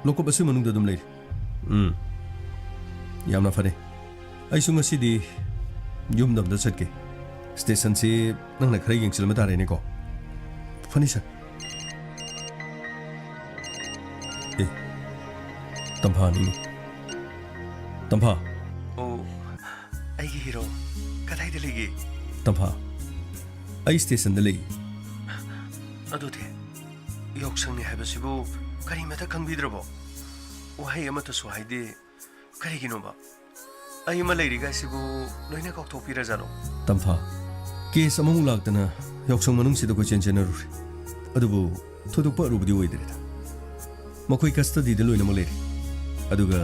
lockup ꯑꯁꯤ ꯃꯅꯨꯡꯗ ꯑꯗꯨꯝ ꯂꯩꯔꯤ ꯌꯥꯝꯅ ꯐꯔꯦ ꯑꯩꯁꯨ ꯉꯁꯤꯗꯤ ꯌꯨꯝꯗ ꯑꯝꯇ ꯆꯠꯀꯦ ꯁ꯭ꯇꯦꯁꯟꯁꯤ ꯅꯪꯅ ꯈꯔ ꯌꯦꯡꯁꯤꯜꯂꯝꯕ ꯇꯥꯔꯦꯅꯦꯀꯣ ꯐꯅꯤ ꯁꯔ ꯑꯦ ꯇꯝꯐꯥꯅꯤꯅꯦ ꯇꯝꯐꯥ ꯑꯣ ꯑꯩꯒꯤ ꯍꯤꯔꯣ ꯀꯗꯥꯏꯗ ꯂꯩꯒꯦ ꯇꯝꯐꯥ ꯑꯩ ꯁ꯭ꯇꯦꯁꯟꯗ ꯂꯩ ꯑꯗꯨꯗꯤ ꯌꯥꯎꯁꯪꯅꯤ ꯍꯥꯏꯕꯁꯤꯕꯨ ꯀꯔꯤꯃꯠꯇ ꯈꯪꯕꯤꯗ꯭ꯔꯕꯣ ꯋꯥꯍꯩ ꯑꯃꯠꯇꯁꯨ ꯍꯥꯏꯗꯦ ꯀꯔꯤꯒꯤꯅꯣꯕ ꯑꯩ ꯑꯃ ꯂꯩꯔꯤꯒꯥꯏꯁꯤꯕꯨ ꯂꯣꯏꯅ ꯀꯥꯎꯊꯣꯛꯄꯤꯔꯖꯥꯠꯂꯣ ꯇꯝꯐꯥ ꯀꯦꯁ ꯑꯃꯃꯨꯛ ꯂꯥꯛꯇꯅ ꯌꯥꯎꯁꯪ ꯃꯅꯨꯡꯁꯤꯗ ꯀꯣꯏꯆꯦꯟ ꯆꯦꯟꯅꯔꯨꯔꯦ ꯑꯗꯨꯕꯨ ꯊꯣꯏꯗꯣꯛꯄ ꯑꯔꯨꯕꯗꯤ ꯑꯣꯏꯗ꯭ꯔꯦꯗ ꯃꯈꯣꯏ ꯀꯁꯇꯗꯤꯗ ꯂꯣꯏꯅꯃꯛ ꯂꯩꯔꯦ ꯑꯗꯨꯒ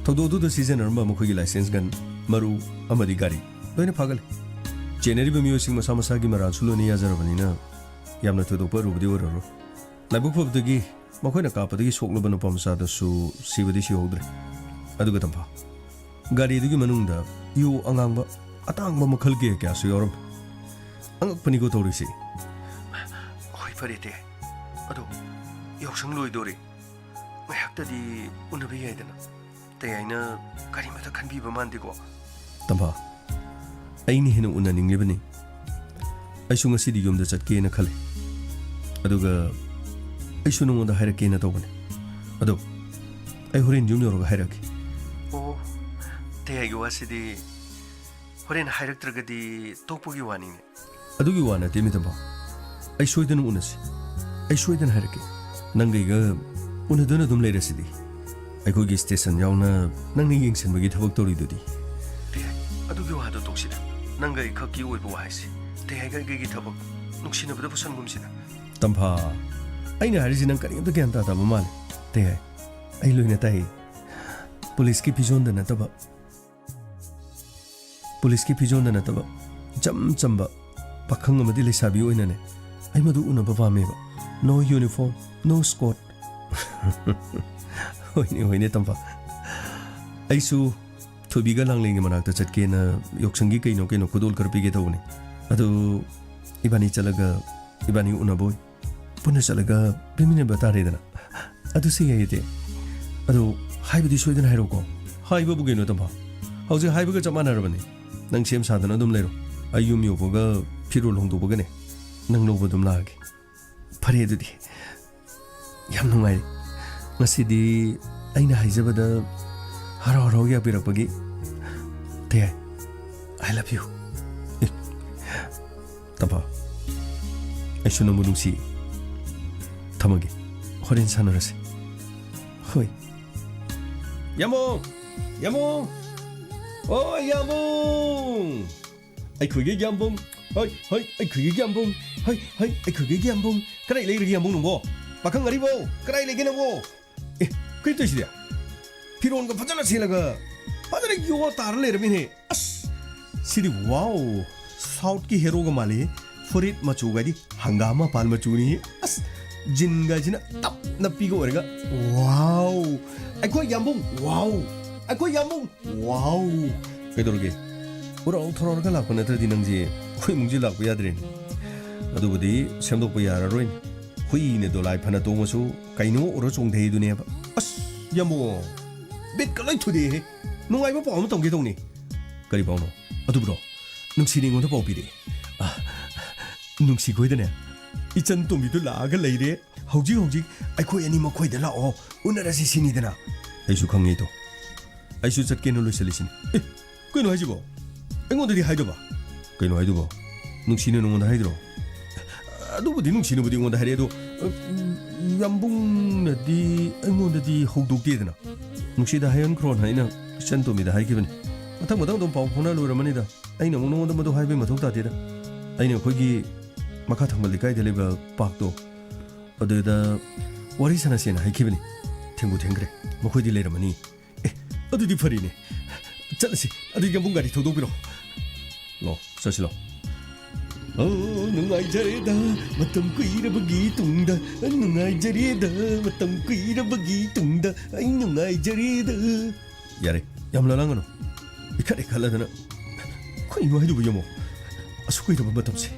ꯊꯧꯗꯣꯛ ꯑꯗꯨꯗ ꯁꯤꯖꯤꯟꯅꯔꯝꯕ ꯃꯈꯣꯏꯒꯤ ꯂꯥꯏꯁꯦꯟꯁ ꯒꯟ ꯃꯔꯨ ꯑꯃꯗꯤ ꯒꯥꯔꯤ ꯂꯣꯏꯅ ꯐꯥꯒꯠꯂꯦ ꯆꯦꯟꯅꯔꯤꯕ ꯃꯤꯑꯣꯏꯁꯤꯡ ꯃꯁꯥ ꯃꯁꯥꯒꯤ ꯃꯔꯥꯜꯁꯨ ꯂꯣꯏꯅ ꯌꯥꯖꯔꯕꯅꯤꯅ ꯌꯥꯝꯅ ꯊꯣꯏꯗꯣꯛꯄ ꯑꯔꯨꯕꯗꯤ ꯑꯣꯏꯔꯔꯣꯏ ꯂꯥꯏꯕꯛ ꯐꯕꯗꯒꯤ ꯃꯈꯣꯏꯅ ꯀꯥꯞꯄꯗꯒꯤ ꯁꯣꯛꯂꯕ ꯅꯨꯄꯥ ꯃꯆꯥꯗꯨꯁꯨ ꯁꯤꯕꯗꯤ ꯁꯤꯍꯧꯗ꯭ꯔꯦ ꯑꯗꯨꯒ ꯇꯝꯐꯥ ꯒꯥꯔꯤꯗꯨꯒꯤ ꯃꯅꯨꯡꯗ ꯌꯨ ꯑꯉꯥꯡꯕ ꯑꯇꯥꯡꯕ ꯃꯈꯜ ꯀꯌꯥ ꯀꯌꯥꯁꯨ ꯌꯥꯎꯔꯝꯃꯤ ꯑꯉꯛꯄꯅꯤꯀꯣ ꯇꯧꯔꯤꯁꯤ ꯍꯣꯏ ꯐꯔꯦ ꯑꯗꯣ ꯌꯥꯎꯁꯪ ꯂꯣꯏꯗꯣꯔꯦ ꯉꯥꯏꯍꯥꯛꯇꯗꯤ ꯎꯅꯕ ꯌꯥꯏꯗꯅ ꯇꯌꯥꯏꯅ ꯀꯔꯤꯃꯠꯇ ꯈꯟꯕꯤꯕ ꯃꯥꯟꯗꯦꯀꯣ ꯇꯝꯐꯥ ꯑꯩꯅ ꯍꯦꯟꯅ ꯎꯅꯅꯤꯡꯂꯤꯕꯅꯤ ꯑꯩꯁꯨ ꯉꯁꯤꯗꯤ ꯌꯨꯝꯗ ꯆꯠꯀꯦꯅ ꯈꯜꯂꯤ ꯑꯗꯨꯒ ꯑꯩꯁꯨ ꯅꯉꯣꯟꯗ ꯍꯥꯏꯔꯛꯀꯦꯅ ꯇꯧꯕꯅꯤ ꯑꯗꯣ ꯑꯩ ꯍꯣꯔꯦꯟ ꯌꯨꯝ ꯌꯧꯔꯒ ꯍꯥꯏꯔꯛꯀꯦ ꯑꯣ ꯇꯌꯥꯏꯒꯤ ꯋꯥꯁꯤꯗꯤ ꯍꯣꯔꯦꯟ ꯍꯥꯏꯔꯛꯇ꯭ꯔꯒꯗꯤ ꯇꯣꯛꯄꯒꯤ ꯋꯥꯅꯤꯅꯦ ꯑꯗꯨꯒꯤ ꯋꯥ ꯅꯠꯇꯦ ꯃꯤꯇꯝꯐꯥ ꯑꯩ ꯁꯣꯏꯗꯅ ꯎꯅꯁꯤ ꯑꯩ ꯁꯣꯏꯗꯅ ꯍꯥꯏꯔꯛꯀꯦ ꯅꯪꯒꯩꯒ ꯎꯅꯗꯨꯅ ꯑꯗꯨꯝ ꯂꯩꯔꯁꯤꯗꯤ ꯑꯩꯈꯣꯏꯒꯤ ꯁ꯭ꯇꯦꯁꯟ ꯌꯥꯎꯅ ꯅꯪꯅ ꯌꯦꯡꯁꯤꯟꯕꯒꯤ ꯊꯕꯛ ꯇꯧꯔꯤꯗꯨꯗꯤ ꯇꯌꯥꯏ ꯑꯗꯨꯒꯤ ꯋꯥꯗꯣ ꯇꯣꯛꯁꯤꯗ ꯅꯪꯒ ꯑꯩ ꯈꯛꯀꯤ ꯑꯣꯏꯕ ꯋꯥꯍꯩꯁꯤ ꯇꯌꯥꯏꯒ ꯑꯩꯒꯤ ꯊꯕꯛ ꯅꯨꯡꯁꯤꯅꯕꯗ ꯄꯨꯁꯟꯒꯨꯝꯁꯤꯗ ꯇꯝꯐꯥ ꯑꯩꯅ ꯍꯥꯏꯔꯤꯁꯤ ꯅꯪ ꯀꯔꯤꯝꯇ ꯒ꯭ꯌꯥꯟ ꯇꯥꯗꯕ ꯃꯥꯜꯂꯦ ꯇꯌꯥꯏ ꯑꯩ ꯂꯣꯏꯅ ꯇꯥꯏ ꯄꯨꯂꯤꯁꯀꯤ ꯐꯤꯖꯣꯜꯗ ꯅꯠꯇꯕ ꯏꯆꯝ ꯆꯝꯕ ꯄꯥꯈꯪ ꯑꯃꯗꯤ ꯂꯩꯁꯥꯕꯤ ꯑꯣꯏꯅꯅꯦ ꯑꯩ ꯃꯗꯨ ꯎꯅꯕ ꯄꯥꯝꯃꯦꯕ ꯅꯣ ꯌꯨꯅꯤꯐꯣꯔꯝ ꯅꯣ ꯁ꯭ꯀꯣꯠ ꯍꯣꯏꯅꯦ ꯇꯝꯐꯥ ꯑꯩꯁꯨ ꯊꯣꯏꯕꯤꯒ ꯂꯥꯡꯂꯦꯟꯒꯤ ꯃꯅꯥꯛꯇ ꯆꯠꯀꯦꯅ ꯌꯥꯎꯁꯪꯒꯤ ꯀꯩꯅꯣ ꯈꯨꯗꯣꯜ ꯈꯔ ꯄꯤꯒꯦ ꯇꯧꯕꯅꯤ ꯑꯗꯨ 이반이 ꯆꯠꯂꯒ 이반이 우나보이 ꯄꯨꯟꯅ ꯆꯠꯂꯒ ꯄꯤꯃꯤꯟꯅꯕ ꯇꯥꯔꯦꯗꯅ ꯑꯗꯨꯁꯨ ꯌꯥꯏꯗꯦ ꯑꯗꯨ ꯍꯥꯏꯕꯗꯤ ꯁꯣꯏꯗꯅ ꯍꯥꯏꯔꯣꯀꯣ ꯍꯥꯏꯕꯕꯨ ꯀꯩꯅꯣ ꯇꯝꯐꯥ ꯍꯧꯖꯤꯛ ꯍꯥꯏꯕꯒ ꯆꯞ ꯃꯥꯟꯅꯔꯕꯅꯤ ꯅꯪ ꯁꯦꯝ ꯁꯥꯗꯅ ꯑꯗꯨꯝ ꯂꯩꯔꯣ ꯑꯩ ꯌꯨꯝ ꯌꯧꯕꯒ ꯐꯤꯔꯣꯜ ꯍꯣꯡꯗꯣꯛꯄꯒꯅꯦ ꯅꯪ ꯂꯧꯕ ꯑꯗꯨꯝ ꯂꯥꯛꯑꯒꯦ ꯐꯔꯦ ꯑꯗꯨꯗꯤ ꯌꯥꯝ ꯅꯨꯡꯉꯥꯏꯔꯦ ꯉꯁꯤꯗꯤ ꯑꯩꯅ ꯍꯥꯏꯖꯕꯗ ꯍꯔꯥꯎ ꯌꯥꯕꯤꯔꯛꯄꯒꯤ ꯇꯌꯥꯏ I love you ꯇꯝꯐꯥ ꯑꯩꯁꯨ ꯅꯪꯕꯨ ꯅꯨꯡꯁꯤ ꯊꯝꯃꯒꯦ ꯍꯣꯔꯦꯟ ꯁꯥꯟꯅꯔꯁꯤ ꯍꯣꯏ ꯌꯥꯃꯣꯡ ꯑꯣ ꯌꯥꯃꯣꯡ ꯑꯩꯈꯣꯏꯒꯤ ꯌꯥꯝꯕꯨꯡ ꯍꯣꯏ ꯑꯩꯈꯣꯏꯒꯤ ꯌꯥꯝꯕꯨꯡ ꯍꯣꯏ ꯑꯩꯈꯣꯏꯒꯤ ꯌꯥꯝꯕꯨꯡ ꯀꯗꯥꯏ ꯂꯩꯔꯒꯦ ꯌꯥꯝꯕꯨꯡ ꯅꯪꯕꯣ ꯄꯥꯈꯪ ꯑꯔꯤꯕꯣ ꯀꯗꯥꯏ ꯂꯩꯒꯦ ꯅꯪꯕꯣ ꯑꯦ ꯀꯔꯤ ꯇꯧꯏꯁꯤꯗꯤ ꯐꯤꯔꯣꯟꯒ ꯐꯖꯅ ꯁꯦꯠꯂꯒ ꯐꯖꯅ ꯌꯣ ꯇꯥꯔ ꯂꯩꯔꯝꯃꯤꯅꯦ ꯑꯁ सिदी वाओ साउथ की हेरो का माले फुरित मचुगादी हंगामा पाल मचुनी अस जिनगा जिना तप नपी को ओरेगा वाओ अको यामुंग वाओ केदोरगे ओरा थोरगा लाको नत्रदि नंगजे खुई मुंगजे लाको याद्रेन अदुबदी सेमदोक यारारोइन खुईने दोलाइ फना तोंगसु काइनो ओरो चोंगधै दुनेबा अस यामो बिट कलै थुदे नुंगाइबा पाउ तंगे तंगनी करि पाउनो अदुब्रो नुंसिनिंगोंदा पाउ पिदे नुंसिखोइदने इचन तोमिदु लागा लैरे हौजी अखोय अनि मखोयदा लाओ उनरसि सिनिदना आइसु खंगे तो आइसु चटकेनो लोइसलिसिन ए कइनो हाइजिबो एंगोंददि हाइदोबा कइनो हाइदोबो नुंसिने नंगोंदा हाइद्रो अदुबुदि नुंसिनोबुदि एंगोंदा हाइरे दो यंबुंगनदि एंगोंददि हौदोक्तेदना नुंसिदा हायन ख्रोन हाइना इचन तोमिदा हाइगिबनि मथंग दम पाउ फोना लोरमनिदा अइना मोनोंदा मदो हाइबे मथौ तातेदा अइना खोगी मखा थंगल लिकाइदा लेबा पाकतो अदुदा वारी सनासेना हाइखिबनि थेंग्रे मखोइदि लेरमनि ए अदुदि फरिने चलसि अदु यंबुंग गाडी थौदोबिरो लो चसिलो ओ नुंगाइजरेदा मतम कुइरबगी तुंगदा नुंगाइजरेदा मतम कुइरबगी तुंगदा अइ नुंगाइजरेदा यारे यामला लांगनो इखरे खलदना खोइनो हाइदुबो यमो असुकुइरबा मतमसे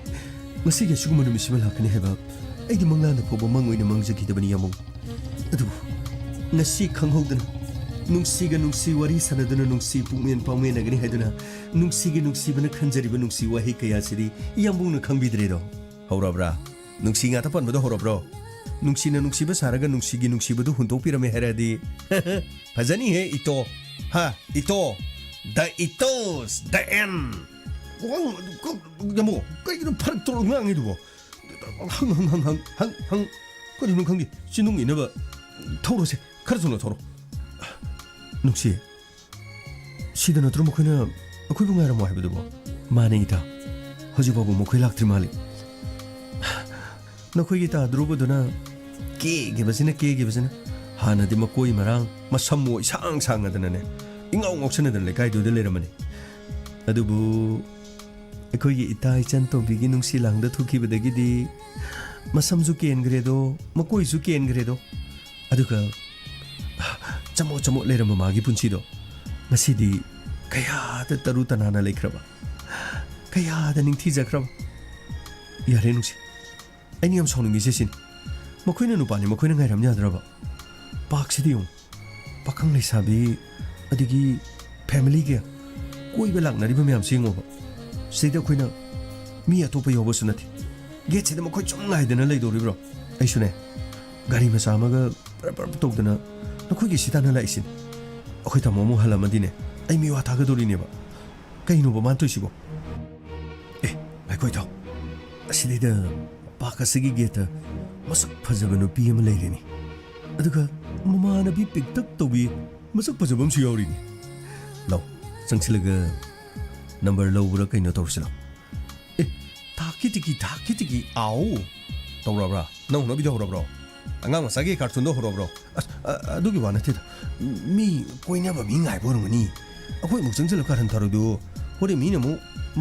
ngasi ge sugumanu misima lakani heba aidi mangla na phobo mang oina mangjaki dabani yamong adu ngasi khanghodna nungsi ga nungsi wari sanaduna nungsi pungmen pangmen nagani haiduna nungsi gi nungsi bana khanjari ba nungsi wahi kaya siri yambung na khangbidre do horabra nungsi nga ta pan bado horabro nungsi na nungsi ba saraga nungsi gi nungsi bado huntok pirame heradi phajani he ito ha ito the itos the end wang yamo kai no par to ngang idu hang ko ni khangdi sinung ina ba thorose kharjuna thoro nungsi sida na trum khoina akhoi bunga ra mo haibdu bo mane ita hoji babu mo khoi laktri mali na khoi gita drubuduna ke basina hana di makoi marang masammo sang adana ne ingau ngoksana dan lekai du de leramani adubu akhoi gi ita ichan to bigi nungsi langda thuki bedagi di masamju ken gredo makoi su ken gredo aduka chamo lerama magi punchi do ngasidi kaya da taru tanana lekraba kaya da ningthi jakraba yare nungsi ani am sonu mi sesin makoina nu pani makoina ngai ram yadraba pak sidi yong pakang le sabi adigi family ge koi be lak nari ba myam singo ba sida koina mi atopa yobo sunati ge chede makoi chong ngai dena lei do ribro ai sune gari ma sama ga tok dena nakoi gi sita na la isin akhoi ta momo hala madine ai mi wa ta ga dori ne ba kai no ba man to sibo ai koi ta aside da pa ka sigi ge ta masak phajaba no pi am lei ni aduga mama na bi pik tak to bi masak phajabam su yori ni law sangsilaga number low bra kai no torsila takitiki au tawra nang no bi do bra angang masagi cartoon do horo bro adugi wana tida mi koina ba mi ngai borong ni akoi mu jengjel ka ran taru do hore mi ne mu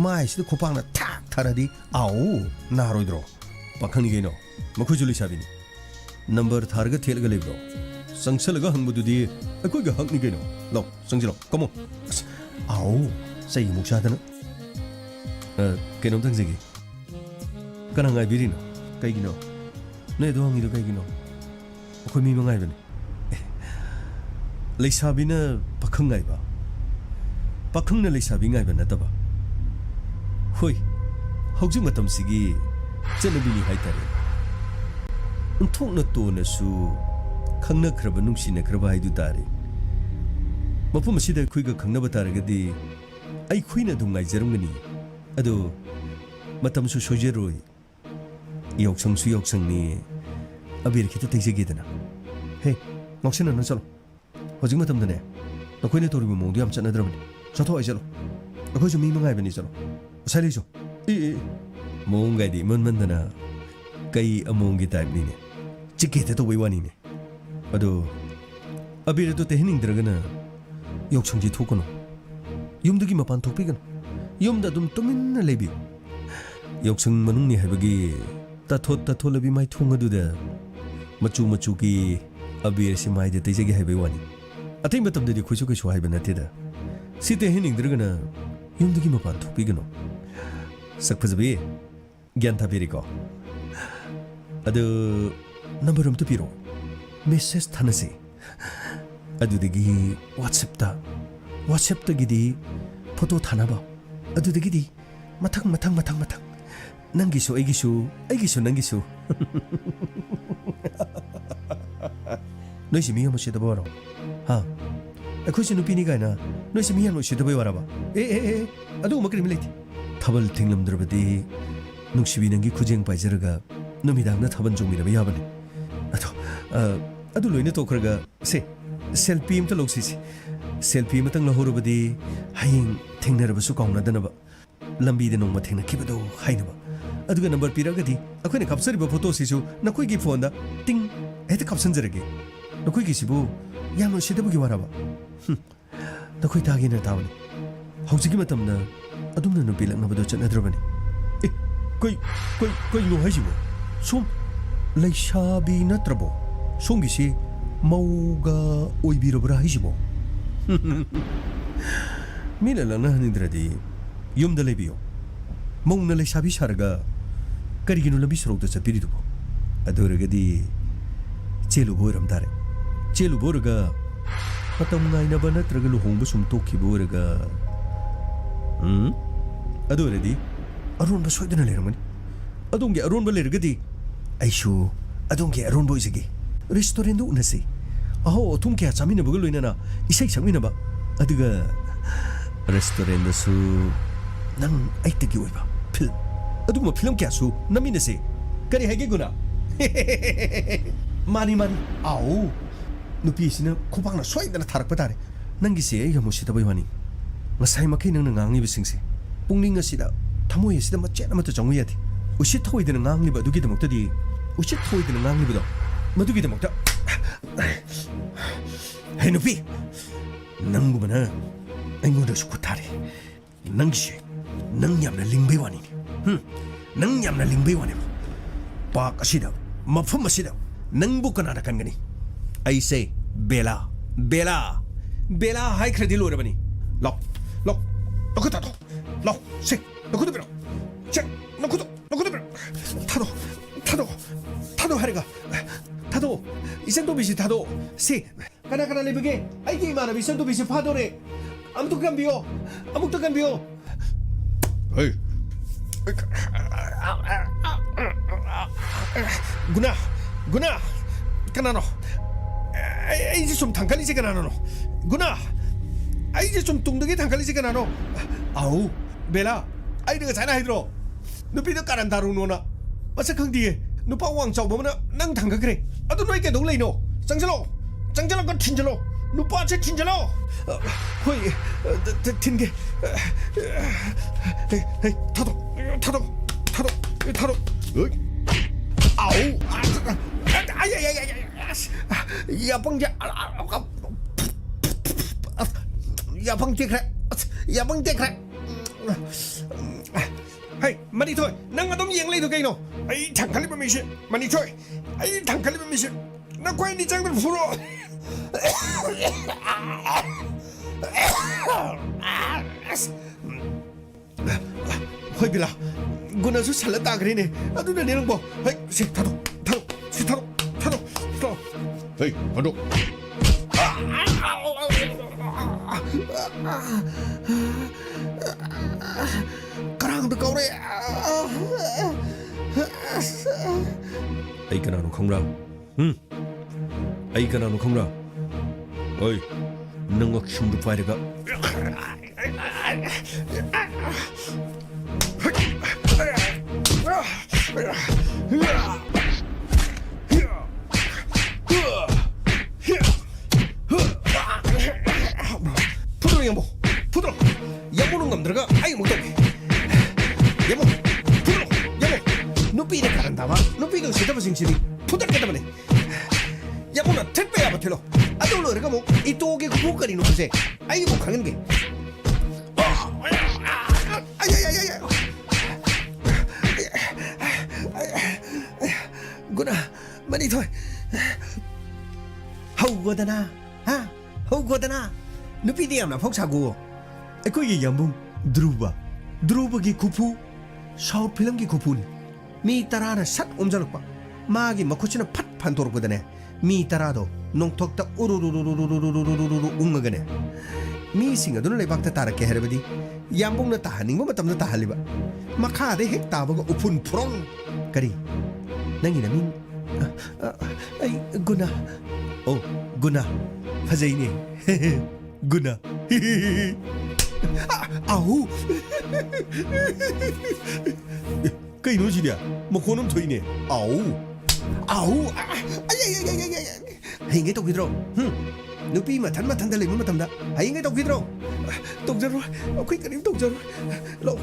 mai sid khopang na thak tharadi au na roidro pakhani ge no makhu juli sabini number thar ga thel ga le bro sangsel ga hangbu di akoi ga hak ni ge no lo sangjilo komo au sai mu sha dana ke nom tang jegi kana ngai birino kai gi no ne do hangi do kai gi no akhoi mi mangai bane leisabina pakhang ngai ba pakhang na leisabi ngai ba nataba hoi hauji matam sigi chenabini haitare unthok na to na su khangna khraba nungsi na khraba haidu tare mapum sida khoi ga khangna ba tare gadi ai khoina dum ngai jarungani ado matam su sojeroi yoksang su yoksang ni abir kita teise gedana he ngoksina na chalo hojing matam dane nakoine toribu mongdu yam chana dramani chato ai chalo akoi ju mi mangai bani chalo sali jo mongai di man dana kai among gi type ni ne chike te to wei wani ne ado abir to te hining dragana yoksang ji thokono yumdagi mapan thokpigana yumda dum tumin na lebi yoksang manung ni habagi ta tholabi mai thunga du da machu ki abir si mai de teise gi haibai wani athai matam de khoisu kai so haiba na te da site hining dragana yumdagi mapan thokpigano sakphajabi gyan thabiri ko adu number um to piro message thanase adu degi whatsapp ta gidi photo thanaba adu degi di mathang nangisu aigisu nangisu noisi miya mo shida boro ha akhoisi nupi ni gaina noisi miya mo shida bai waraba adu makri mileti thabal thinglam drabadi nungsibi nangi khujeng paijaraga numidang na thaban jongmi na yabane adu loina tokraga se selfie imta logsi selfie matang lahorubadi haying thingnar basu kauna danaba lambi de nongma thengna kibado hainaba aduga number piragadi akoine kapsari ba photo sisu nakoi gi phone da ting eta kapsan jarage nakoi gi sibu yamno sidabu gi waraba nakoi tagi na tawani hauji matamna adumna no bilak na bado chanadrabani koi no hajibo som leishabi natrabo songi si mauga oibirobra hajibo mina lana hanidradi yumda lebiyo mauna leishabi sharga karigino lambi sorokda chapiridubo adoragadi chelu boiram tare ꯆꯦꯜꯂꯨꯕ ꯑꯣꯏꯔꯒ ꯃꯇꯝ ꯉꯥꯏꯅꯕ ꯅꯠꯇ꯭ꯔꯒ ꯂꯨꯍꯣꯡꯕ ꯁꯨꯝ ꯇꯣꯛꯈꯤꯕ ꯑꯣꯏꯔꯒ ꯑꯗꯨ ꯑꯣꯏꯔꯗꯤ ꯑꯔꯣꯟꯕ ꯁꯣꯏꯗꯅ ꯂꯩꯔꯝꯒꯅꯤ ꯑꯗꯣꯝꯒꯤ ꯑꯔꯣꯟꯕ ꯂꯩꯔꯒꯗꯤ ꯑꯩꯁꯨ ꯑꯗꯣꯝꯒꯤ ꯑꯔꯣꯟꯕ ꯑꯣꯏꯖꯒꯦ ꯔꯦꯁꯇꯨꯔꯦꯟꯗ ꯎꯅꯁꯤ ꯑꯍꯥꯎ ꯑꯊꯨꯝ ꯀꯌꯥ ꯆꯥꯃꯤꯟꯅꯕꯒ ꯂꯣꯏꯅꯅ ꯏꯁꯩ ꯁꯛꯃꯤꯟꯅꯕ ꯑꯗꯨꯒ ꯔꯦꯁꯇꯨꯔꯦꯟꯗꯁꯨ ꯅꯪ ꯑꯩꯇꯒꯤ ꯑꯣꯏꯕ ꯐꯤꯜꯝ ꯑꯗꯨꯒꯨꯝꯕ ꯐꯤꯂꯝ ꯀꯌꯥꯁꯨ ꯅꯝꯃꯤꯟꯅꯁꯤ ꯀꯔꯤ ꯍꯥꯏꯒꯦ ꯒꯨꯅꯥ ꯃꯥꯅꯤ ꯃꯥꯅꯤ ꯑꯥꯎ ꯅꯨꯄꯤꯁꯤꯅ ꯈꯨꯄꯥꯛꯅ ꯁꯣꯏꯗꯅ ꯊꯥꯔꯛꯄ ꯇꯥꯔꯦ ꯅꯪꯒꯤꯁꯦ ꯑꯩ ꯌꯥꯝ ꯎꯁꯤꯠꯇꯕꯩ ꯋꯥꯅꯤ ꯉꯁꯥꯏꯃꯛꯀꯤ ꯅꯪꯅ ꯉꯥꯡꯂꯤꯕꯁꯤꯡꯁꯦ ꯄꯨꯛꯅꯤꯡ ꯑꯁꯤꯗ ꯊꯃꯣꯏ ꯑꯁꯤꯗ ꯃꯆꯦꯠ ꯑꯃꯠꯇ ꯆꯪꯉꯨ ꯌꯥꯗꯦ ꯎꯁꯤꯠ ꯊꯑꯣꯏꯗꯅ ꯉꯥꯡꯂꯤꯕ ꯑꯗꯨꯒꯤꯗꯃꯛꯇꯗꯤ ꯎꯁꯤꯠ ꯊꯑꯣꯏꯗꯅ ꯉꯥꯡꯂꯤꯕꯗꯣ ꯃꯗꯨꯒꯤꯗꯃꯛꯇ ꯍꯦ ꯅꯨꯄꯤ ꯅꯪꯒꯨꯝꯕꯅ ꯑꯩꯉꯣꯟꯗꯁꯨ ꯈꯨꯠ ꯊꯥꯔꯦ ꯅꯪꯒꯤꯁꯦ ꯅꯪ ꯌꯥꯝꯅ ꯂꯤꯡꯕꯩ ꯋꯥꯅꯤꯅꯦ ꯅꯪ ꯌꯥꯝꯅ ꯂꯤꯡꯕꯩ ꯋꯥꯅꯦꯕ ꯄꯥꯛ ꯑꯁꯤꯗ ꯃꯐꯝ ꯑꯁꯤꯗ ꯅꯪꯕꯨ ꯀꯅꯥꯅ ꯀꯟꯒꯅꯤ ꯑꯩꯁꯦ ꯕꯦꯂꯥ ꯕꯦꯂꯥ ꯕꯦꯂꯥ ꯍꯥꯏꯈ꯭ꯔꯗꯤ ꯂꯣꯏꯔꯕꯅꯤ ꯂꯥꯎ ꯂꯥꯎ ꯅꯈꯨꯠ ꯊꯥꯗꯣ ꯂꯥꯎ ꯁꯦ ꯅꯈꯨꯠ ꯄꯤꯔꯣ ꯁꯦ ꯅꯈꯨꯠ ꯄꯤꯔꯣ ꯊꯥꯗꯣ ꯊꯥꯗꯣ ꯊꯥꯗꯣ ꯍꯥꯏꯔꯒ ꯊꯥꯗꯣ 이센도비씨 타도 시 가나 레브게 아이게 이마나비 이센도비씨 파도래 아무도 간비요 아무도 간비요 에이 구나 가나노 이제 좀 단칼리지 가나노 구나 이제 좀 뚱뚱이 단칼리지 가나노 아우 베라 아이들가 잘 하이드로 누피도 까란 다루노나 어서 강디에 누파 왕자오 보면 난 단가 그래 아도 너에게 놀래이노 짱절로 건 틴절로 누빠체 틴절로 호이 틴게 타도 아우 아야야야야 야방자 야방대 그래 헤이 마니 토이 낭가 놈 옌레이도 게이노 아이 장칼리바 미시 마니 토이 아이 장칼리바 미시 나 과연 니 장들 풀어 호이 빌라 구나수 살랐다 그러네 아두나 내는 거 헤이 시 타도 헤이 타도 가랑도 거래 ai cái nào nó không ra ai cái nào nó không ra ơi nâng ngọc chung được vai được ạ 부드러 야모는 감 들어가 아이 못 오게 야모 부드러 야모 누피를 가란다와 누피가 시다바 생치니 부드럽게다마네 야모나 택배야 버텔로 아돌로 이러가 뭐 이또게 그 목걸이 놓으세 아이 뭐 강한 게 아야야야야 구나 많이 더 하우거다나 하우거다나 누피디 암나 폭사고 ꯑꯩꯈꯣꯏꯒꯤ ꯌꯥꯝꯕꯨꯡ ꯙ꯭ꯔꯨꯕꯒꯤ ꯈꯨꯐꯨ ꯁꯥꯎꯠ ꯐꯤꯂꯝꯒꯤ ꯈꯨꯐꯨꯅꯤ ꯃꯤ 10ꯅ ꯁꯠ ꯎꯝꯖꯜꯂꯛꯄ ꯃꯥꯒꯤ ꯃꯈꯨꯠꯁꯤꯅ ꯐꯠ ꯐꯟꯗꯣꯔꯛꯄꯗꯅꯦ ꯃꯤ 10ꯗꯣ ꯅꯣꯡꯊꯣꯛꯇ 우르르르르르르르르 웅ꯉꯒꯅꯦ ꯃꯤꯁꯤꯡ ꯑꯗꯨꯅ ꯂꯩꯕꯥꯛꯇ ꯇꯥꯔꯛꯀꯦ ꯍꯥꯏꯔꯕꯗꯤ ꯌꯥꯝꯕꯨꯡꯅ ꯇꯥꯍꯟꯅꯤꯡꯕ ꯃꯇꯝꯗ ꯇꯥꯍꯜꯂꯤꯕ ꯃꯈꯥꯗ ꯍꯦꯛ ꯇꯥꯕꯒ ꯎꯐꯨꯟ ꯐꯨꯔꯣꯡ ꯀꯔꯤ ꯅꯪꯒꯤ ꯅꯃꯤꯡ ꯑꯩ ꯒꯨꯅꯥ ꯑꯣ ꯒꯨꯅꯥ ꯐꯖꯩꯅꯦ ꯒꯨꯅꯥ 아우 그이 노지냐 뭐고놈 토이네 아우 아야야야야야 하잉게 또 기들어 누피 마탄 달래 뭐 마탄다 하잉게 또 기들어 동저로 어쿠이 그림 동저로 로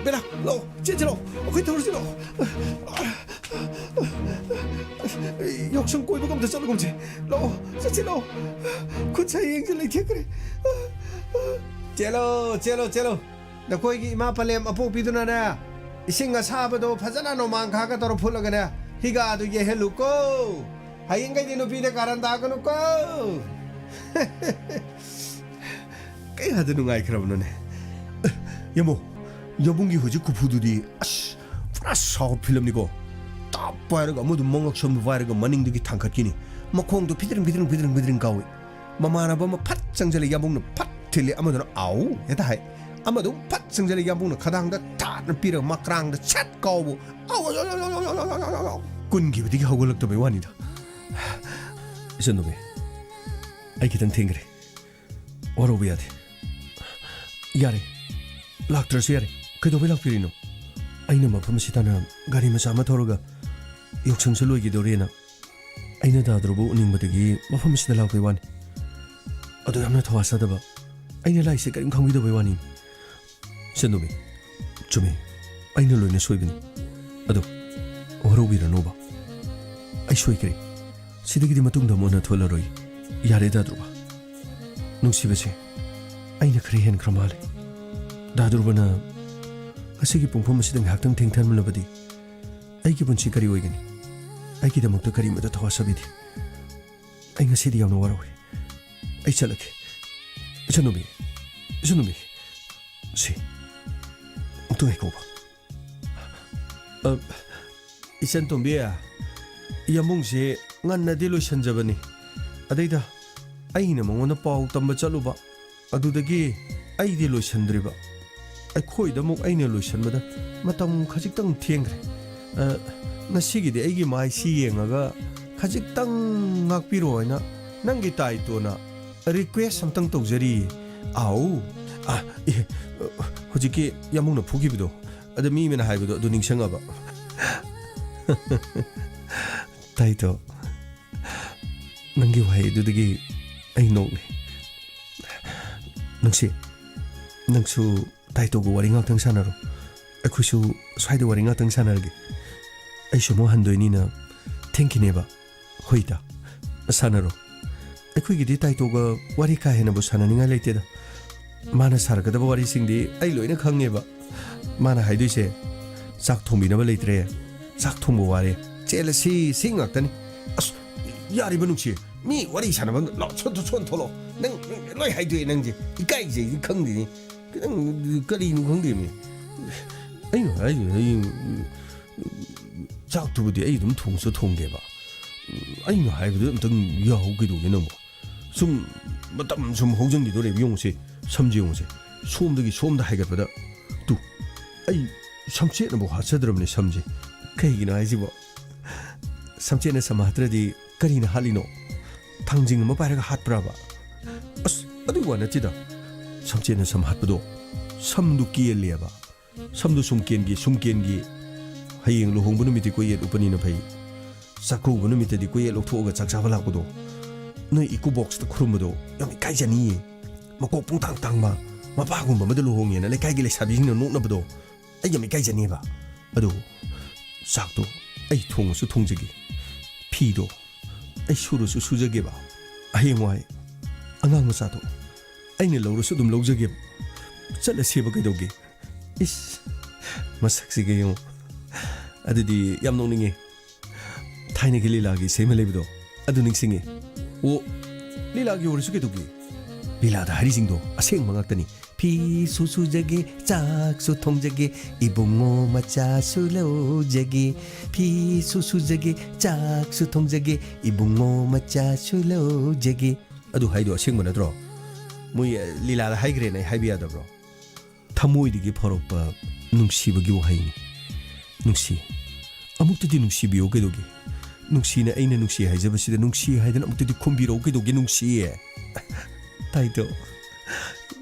베라 로 제제로 어쿠이 도르지로 역성 꼬이고 감다 썰어 검지 로 제제로 군차이 앵글레 티그래 ꯆꯦꯜꯂꯣ ꯅꯈꯣꯏꯒꯤ ꯏꯃꯥ ꯄꯂꯦꯝ ꯑꯄꯣꯛꯄꯤꯗꯨꯅꯅꯦ ꯏꯁꯤꯡ ꯑꯁꯥꯕꯗꯣ ꯐꯖꯅ ꯅꯣꯡꯃꯥꯡ ꯈꯥꯒ ꯇꯧꯔ ꯐꯨꯠꯂꯒꯅꯦ ꯍꯤꯒꯥꯗꯨ ꯌꯩꯍꯜꯂꯨꯀꯣ ꯍꯌꯦꯡꯈꯩꯗꯤ ꯅꯨꯄꯤꯗ ꯀꯥꯔꯟ ꯇꯥꯒꯅꯨꯀꯣ ꯀꯌꯥꯗ ꯅꯨꯡꯉꯥꯏꯈ꯭ꯔꯕꯅꯣꯅꯦ ꯌꯥꯝꯕꯨꯡꯒꯤ ꯍꯧꯖꯤꯛ ꯈꯨꯐꯨꯗꯨꯗꯤ ꯑꯁ ꯄꯨꯔꯥ ꯁꯥꯎꯠ ꯐꯤꯂꯝꯅꯤꯀꯣ ꯇꯥꯞ ꯄꯥꯏꯔꯒ ꯑꯃꯗꯨ ꯃꯉꯛ ꯁꯝꯗꯨ ꯄꯥꯏꯔꯒ ꯃꯅꯤꯡꯗꯒꯤ ꯊꯥꯡꯀꯠꯈꯤꯅꯤ ꯃꯈꯣꯡꯗꯣ ꯐꯤꯗ꯭ꯔꯤꯡ ꯀꯥꯎꯏ ꯃꯃꯥꯟꯅꯕ ꯑꯃ ꯐꯠ ꯆꯪꯖꯜꯂꯦ ꯌꯥꯝꯕꯨꯡꯅ ꯐꯠ ꯊꯤꯜꯂꯦ ꯑꯃꯗꯨꯅ ꯑꯥꯎ ꯍꯦꯛꯇ ꯍꯥꯏ ꯑꯃꯗꯨ ꯐꯠ ꯆꯪꯖꯜꯂꯦ ꯌꯥꯝꯕꯨꯡꯅ ꯈꯗꯥꯡꯗ ꯊꯥꯠꯅ ꯄꯤꯔꯒ ꯃꯀ꯭ꯔꯥꯡꯗ ꯁꯠ ꯀꯥꯎꯕ ꯀꯨꯟꯈꯤꯕꯗꯒꯤ ꯍꯧꯒꯠꯂꯛꯇꯕꯩ ꯋꯥꯅꯤꯗ ꯏꯆꯟꯅꯨꯄꯤ ꯑꯩ ꯈꯤꯇꯪ ꯊꯦꯡꯈ꯭ꯔꯦ ꯋꯥꯔꯧꯕ ꯌꯥꯗꯦ ꯌꯥꯔꯦ ꯂꯥꯛꯇ꯭ꯔꯁꯨ ꯌꯥꯔꯦ ꯀꯩꯗꯧꯕꯩ ꯂꯥꯛꯄꯤꯔꯤꯅꯣ ꯑꯩꯅ ꯃꯐꯝ ꯑꯁꯤꯗꯅ ꯒꯥꯔꯤ ꯃꯆꯥ ꯑꯃ ꯊꯧꯔꯒ ꯌꯥꯎꯁꯪꯁꯨ ꯂꯣꯏꯈꯤꯗꯧꯔꯦꯅ ꯑꯩꯅ ꯗꯥꯗ꯭ꯔꯕꯨ ꯎꯅꯤꯡꯕꯗꯒꯤ ꯃꯐꯝ ꯑꯁꯤꯗ ꯂꯥꯛꯄꯩ ꯋꯥꯅꯤ ꯑꯗꯣ ꯌꯥꯝꯅ ꯊꯋꯥꯁꯥꯗꯕ ꯑꯩꯅ ꯂꯥꯛꯏꯁꯦ ꯀꯔꯤꯝ ꯈꯪꯕꯤꯗꯕꯩ ꯋꯥꯅꯤ ꯏꯆꯟꯅꯨꯄꯤ ꯆꯨꯝꯃꯤ ꯑꯩꯅ ꯂꯣꯏꯅ ꯁꯣꯏꯕꯅꯤ ꯑꯗꯣ ꯋꯥꯔꯧꯕꯤꯔꯅꯣꯕ ꯑꯩ ꯁꯣꯏꯈ꯭ꯔꯦ ꯁꯤꯗꯒꯤꯗꯤ ꯃꯇꯨꯡꯗ ꯑꯃꯨꯛ ꯍꯟꯅ ꯊꯣꯛꯂꯔꯣꯏ ꯌꯥꯔꯦ ꯗꯥꯗ꯭ꯔꯕ ꯅꯨꯡꯁꯤꯕꯁꯦ ꯑꯩꯅ ꯈꯔ ꯍꯦꯟꯈ꯭ꯔ ꯃꯥꯜꯂꯦ ꯗꯥꯗ꯭ꯔꯕꯅ ꯑꯁꯤꯒꯤ ꯄꯨꯡꯐꯝ ꯑꯁꯤꯗ ꯉꯥꯏꯍꯥꯛꯇꯪ ꯊꯦꯡꯊꯃꯜꯂꯕꯗꯤ ꯑꯩꯒꯤ ꯄꯨꯟꯁꯤ ꯀꯔꯤ ꯑꯣꯏꯒꯅꯤ ꯑꯩꯒꯤꯗꯃꯛꯇ ꯀꯔꯤꯃꯇ ꯊꯋꯥꯁꯥꯕꯤꯗꯦ ꯑꯩ ꯉꯁꯤꯗꯤ ꯌꯥꯝꯅ ꯋꯥꯔꯧꯏ ꯑꯩ ꯆꯠꯂꯒꯦ ꯏꯆꯟꯅꯨꯄꯤ ꯁꯤ ꯑꯃꯨꯛꯇ ꯉꯥꯏꯈꯣꯕ ꯏꯆꯟ ꯇꯣꯝꯕꯤ ꯌꯥꯝꯕꯨꯡꯁꯦ ꯉꯟꯅꯗꯤ ꯂꯣꯏꯁꯟꯖꯕꯅꯤ ꯑꯗꯩꯗ ꯑꯩꯅ ꯃꯉꯣꯟꯗ ꯄꯥꯎ ꯇꯝꯕ ꯆꯠꯂꯨꯕ ꯑꯗꯨꯗꯒꯤ ꯑꯩꯗꯤ ꯂꯣꯏꯁꯟꯗ꯭ꯔꯤꯕ ꯑꯩꯈꯣꯏꯗ ꯑꯃꯨꯛ ꯑꯩꯅ ꯂꯣꯏꯁꯟꯕꯗ ꯃꯇꯝ ꯈꯖꯤꯛꯇꯪ ꯊꯦꯡꯈ꯭ꯔꯦ ꯉꯁꯤꯒꯤꯗꯤ ꯑꯩꯒꯤ ꯃꯥꯏꯁꯤ ꯌꯦꯡꯉꯒ ꯈꯖꯤꯛꯇꯪ ꯉꯥꯛꯄꯤꯔꯣ ꯍꯥꯏꯅ ꯅꯪꯒꯤ ꯇꯥꯏꯇꯣꯅ ꯔꯤꯀ꯭ꯋꯦꯁ ꯑꯝꯇꯪ ꯇꯧꯖꯔꯤ ꯑꯥꯎ ꯍꯧꯖꯤꯛꯀꯤ ꯌꯥꯝꯕꯨꯡꯅ ꯐꯨꯈꯤꯕꯗꯣ ꯑꯗ ꯃꯤ ꯑꯃꯅ ꯍꯥꯏꯕꯗꯣ ꯑꯗꯨ ꯅꯤꯡꯁꯤꯡꯉꯕ ꯇꯥꯏꯇꯣ ꯅꯪꯒꯤ ꯋꯥꯍꯩꯗꯨꯗꯒꯤ ꯑꯩ ꯅꯣꯛꯂꯦ ꯅꯪꯁꯨ ꯇꯥꯏꯇꯣꯒ ꯋꯥꯔꯤ ꯉꯥꯛꯇꯪ ꯁꯥꯟꯅꯔꯣ ꯑꯩꯈꯣꯏꯁꯨ ꯁ꯭ꯋꯥꯏꯗ ꯋꯥꯔꯤ ꯉꯥꯛꯇꯪ ꯁꯥꯟꯅꯔꯒꯦ ꯑꯩꯁꯨ ꯑꯃꯨꯛ ꯍꯟꯗꯣꯏꯅꯤꯅ ꯊꯦꯡꯈꯤꯅꯦꯕ ꯍꯣꯏꯗ ꯁꯥꯟꯅꯔꯣ ꯑꯩꯈꯣꯏꯒꯤꯗꯤ ꯇꯥꯏꯇꯣꯒ ꯋꯥꯔꯤ ꯀꯥ ꯍꯦꯟꯅꯕꯨ ꯁꯥꯟꯅꯅꯤꯡꯉꯥꯏ ꯂꯩꯇꯦꯗ ꯃꯥꯅ ꯁꯥꯔꯛꯀꯗꯕ ꯋꯥꯔꯤꯁꯤꯡꯗꯤ ꯑꯩ ꯂꯣꯏꯅ ꯈꯪꯉꯦꯕ ꯃꯥꯅ ꯍꯥꯏꯗꯣꯏꯁꯦ ꯆꯥꯛ ꯊꯣꯡꯕꯤꯅꯕ ꯂꯩꯇ꯭ꯔꯦ ꯆꯥꯛ ꯊꯣꯡꯕ ꯋꯥꯔꯦ ꯆꯦꯜꯂꯁꯤ ꯁꯤ ꯉꯥꯛꯇꯅꯤ ꯑꯁ ꯌꯥꯔꯤꯕ ꯅꯨꯡꯁꯤ ꯃꯤ ꯋꯥꯔꯤ ꯁꯥꯟꯅꯕ ꯁꯣꯟ ꯊꯣꯛꯂꯛꯑꯣ ꯅꯪ ꯂꯣꯏ ꯍꯥꯏꯗꯣꯛꯑꯦ ꯅꯪꯁꯦ ꯏꯀꯥꯏꯖꯩ ꯈꯪꯗꯦꯅꯤ ꯈꯤꯇꯪ ꯀꯔꯤꯅꯣ ꯈꯪꯗꯦꯃꯤ ꯑꯩꯅ ꯍꯌꯦꯡ ꯆꯥꯛꯇꯨꯕꯨꯗꯤ ꯑꯩ ꯑꯗꯨꯝ ꯊꯣꯡꯁꯨ ꯊꯣꯡꯒꯦꯕ ꯑꯩꯅ ꯍꯥꯏꯕꯗꯨ ꯑꯝꯇꯪ ꯌꯥꯍꯧ ꯀꯩꯗꯧꯒꯦ ꯅꯪꯕꯨ ꯁꯨꯝ ꯃꯇꯝ ꯁꯨꯝ ꯍꯧꯖꯤꯟꯈꯤꯗꯣꯔꯦꯕ ꯌꯦꯡꯉꯨꯁꯦ ꯁꯝꯁꯦ ꯌꯦꯡꯉꯨꯁꯦ ꯁꯣꯝꯗꯒꯤ ꯁꯣꯝꯗ ꯍꯥꯏꯒꯠꯄꯗ ꯇꯨ ꯑꯩ ꯁꯝꯆꯦꯠꯅꯕꯨ ꯍꯥꯠꯆꯗ꯭ꯔꯕꯅꯤ ꯁꯝꯁꯦ ꯀꯩꯒꯤꯅꯣ ꯍꯥꯏꯁꯤꯕꯣ ꯁꯝꯆꯦꯠꯅ ꯁꯝ ꯍꯥꯠꯇ꯭ꯔꯗꯤ ꯀꯔꯤꯅ ꯍꯥꯠꯂꯤꯅꯣ ꯊꯥꯡꯖꯤꯡ ꯑꯃ ꯄꯥꯏꯔꯒ ꯍꯥꯠꯄ꯭ꯔꯕ ꯑꯁ ꯑꯗꯨꯒꯤ ꯋꯥ ꯅꯠꯇꯦꯗ ꯁꯝꯆꯦꯠꯅ ꯁꯝ ꯍꯥꯠꯄꯗꯣ ꯁꯝꯗꯨ ꯀꯦꯜꯂꯦꯕ ꯁꯝꯗꯨ ꯁꯨꯝ ꯀꯦꯟꯒꯤ ꯍꯌꯦꯡ ꯂꯨꯍꯣꯡꯕ ꯅꯨꯃꯤꯠꯇꯤ ꯀꯣꯌꯦꯠ ꯎꯞꯄꯅꯤꯅ ꯐꯩ ꯆꯥꯛꯀꯧꯕ ꯅꯨꯃꯤꯠꯇꯗꯤ ꯀꯣꯌꯦꯠ ꯂꯧꯊꯣꯛꯑꯒ ꯆꯥꯛ ꯆꯥꯕ ꯂꯥꯛꯄꯗꯣ ꯅꯣꯏ ꯏꯀꯣꯕꯣꯛꯁꯇ ꯈꯨꯔꯨꯝꯕꯗꯣ ꯌꯥꯝ ꯏꯀꯥꯏꯖꯅꯤꯌꯦ ꯃꯀꯣꯛ ꯄꯨꯡꯇꯥꯡ ꯇꯥꯡꯕ ꯃꯄꯥꯒꯨꯝꯕ ꯑꯃꯗ ꯂꯨꯍꯣꯡꯉꯦꯅ ꯂꯩꯀꯥꯏꯒꯤ ꯂꯩꯁꯥꯕꯤꯁꯤꯡꯅ ꯅꯣꯛꯅꯕꯗꯣ ꯑꯩ ꯌꯥꯝ ꯏꯀꯥꯏꯖꯅꯤꯕ ꯑꯗꯣ ꯆꯥꯛꯇꯣ ꯑꯩ ꯊꯣꯡꯉꯁꯨ ꯊꯣꯡꯖꯒꯦ ꯐꯤꯗꯣ ꯑꯩ ꯁꯨꯔꯁꯨ ꯁꯨꯖꯒꯦꯕ ꯍꯌꯦꯡꯋꯥꯏ ꯑꯉꯥꯡ ꯃꯆꯥꯗꯣ ꯑꯩꯅ ꯂꯧꯔꯁꯨ ꯑꯗꯨꯝ ꯂꯧꯖꯒꯦꯕ ꯆꯠꯂꯁꯦꯕ ꯀꯩꯗꯧꯒꯦ ꯏꯁ ꯃꯁꯛꯁꯤꯒ ꯌꯦꯡꯉꯣ ꯑꯗꯨꯗꯤ ꯌꯥꯝ ꯅꯣꯛꯅꯤꯡꯉꯦ ꯊꯥꯏꯅꯒꯤ ꯂꯤꯂꯥꯒꯤ ꯏꯁꯩ ꯂꯩꯕꯗꯣ ꯑꯗꯨ ꯅꯤꯡꯁꯤꯡꯉꯦ ꯑꯣ ꯂꯤꯂꯥꯒꯤ ꯑꯣꯏꯔꯁꯨ ꯀꯩꯗꯧꯒꯦ ꯂꯤꯂꯥꯗ ꯍꯥꯏꯔꯤꯁꯤꯡꯗꯣ ꯑꯁꯦꯡꯕ ꯉꯥꯛꯇꯅꯤ ꯐꯤꯁꯨ ꯁꯨꯖꯒꯦ ꯆꯥꯛꯁꯨ ꯊꯣꯡꯖꯒꯦ ꯏꯕꯨꯡꯉꯣ ꯃꯆꯥꯁꯨ ꯂꯧꯖꯒꯦ ꯐꯤꯁꯨ ꯁꯨꯖꯒꯦ ꯆꯥꯛꯁꯨ ꯊꯣꯡꯖꯒꯦ ꯏꯕꯨꯡꯉꯣ ꯃꯆꯥꯁꯨ ꯂꯧꯖꯒꯦ ꯑꯗꯨ ꯍꯥꯏꯗꯣ ꯑꯁꯦꯡꯕ ꯅꯠꯇ꯭ꯔꯣ ꯃꯣꯏ ꯂꯤꯂꯥꯗ ꯍꯥꯏꯈ꯭ꯔꯦꯅ ꯑꯩ ꯍꯥꯏꯕ ꯌꯥꯗꯕ꯭ꯔꯣ ꯊꯃꯣꯏꯗꯒꯤ ꯐꯥꯎꯔꯛꯄ ꯅꯨꯡꯁꯤꯕꯒꯤ ꯋꯥꯍꯩꯅꯤ ꯅꯨꯡꯁꯤ ꯑꯃꯨꯛꯇꯗꯤ ꯅꯨꯡꯁꯤꯕꯤꯌꯣ ꯀꯩꯗꯧꯒꯦ ꯅꯨꯡꯁꯤꯅ ꯑꯩꯅ ꯅꯨꯡꯁꯤ ꯍꯥꯏꯖꯕꯁꯤꯗ ꯅꯨꯡꯁꯤ ꯍꯥꯏꯗꯅ ꯑꯃꯨꯛꯇꯗꯤ ꯈꯨꯝꯕꯤꯔꯛꯎ ꯀꯩꯗꯧꯒꯦ ꯅꯨꯡꯁꯤꯌꯦ ꯇꯥꯏꯇꯣ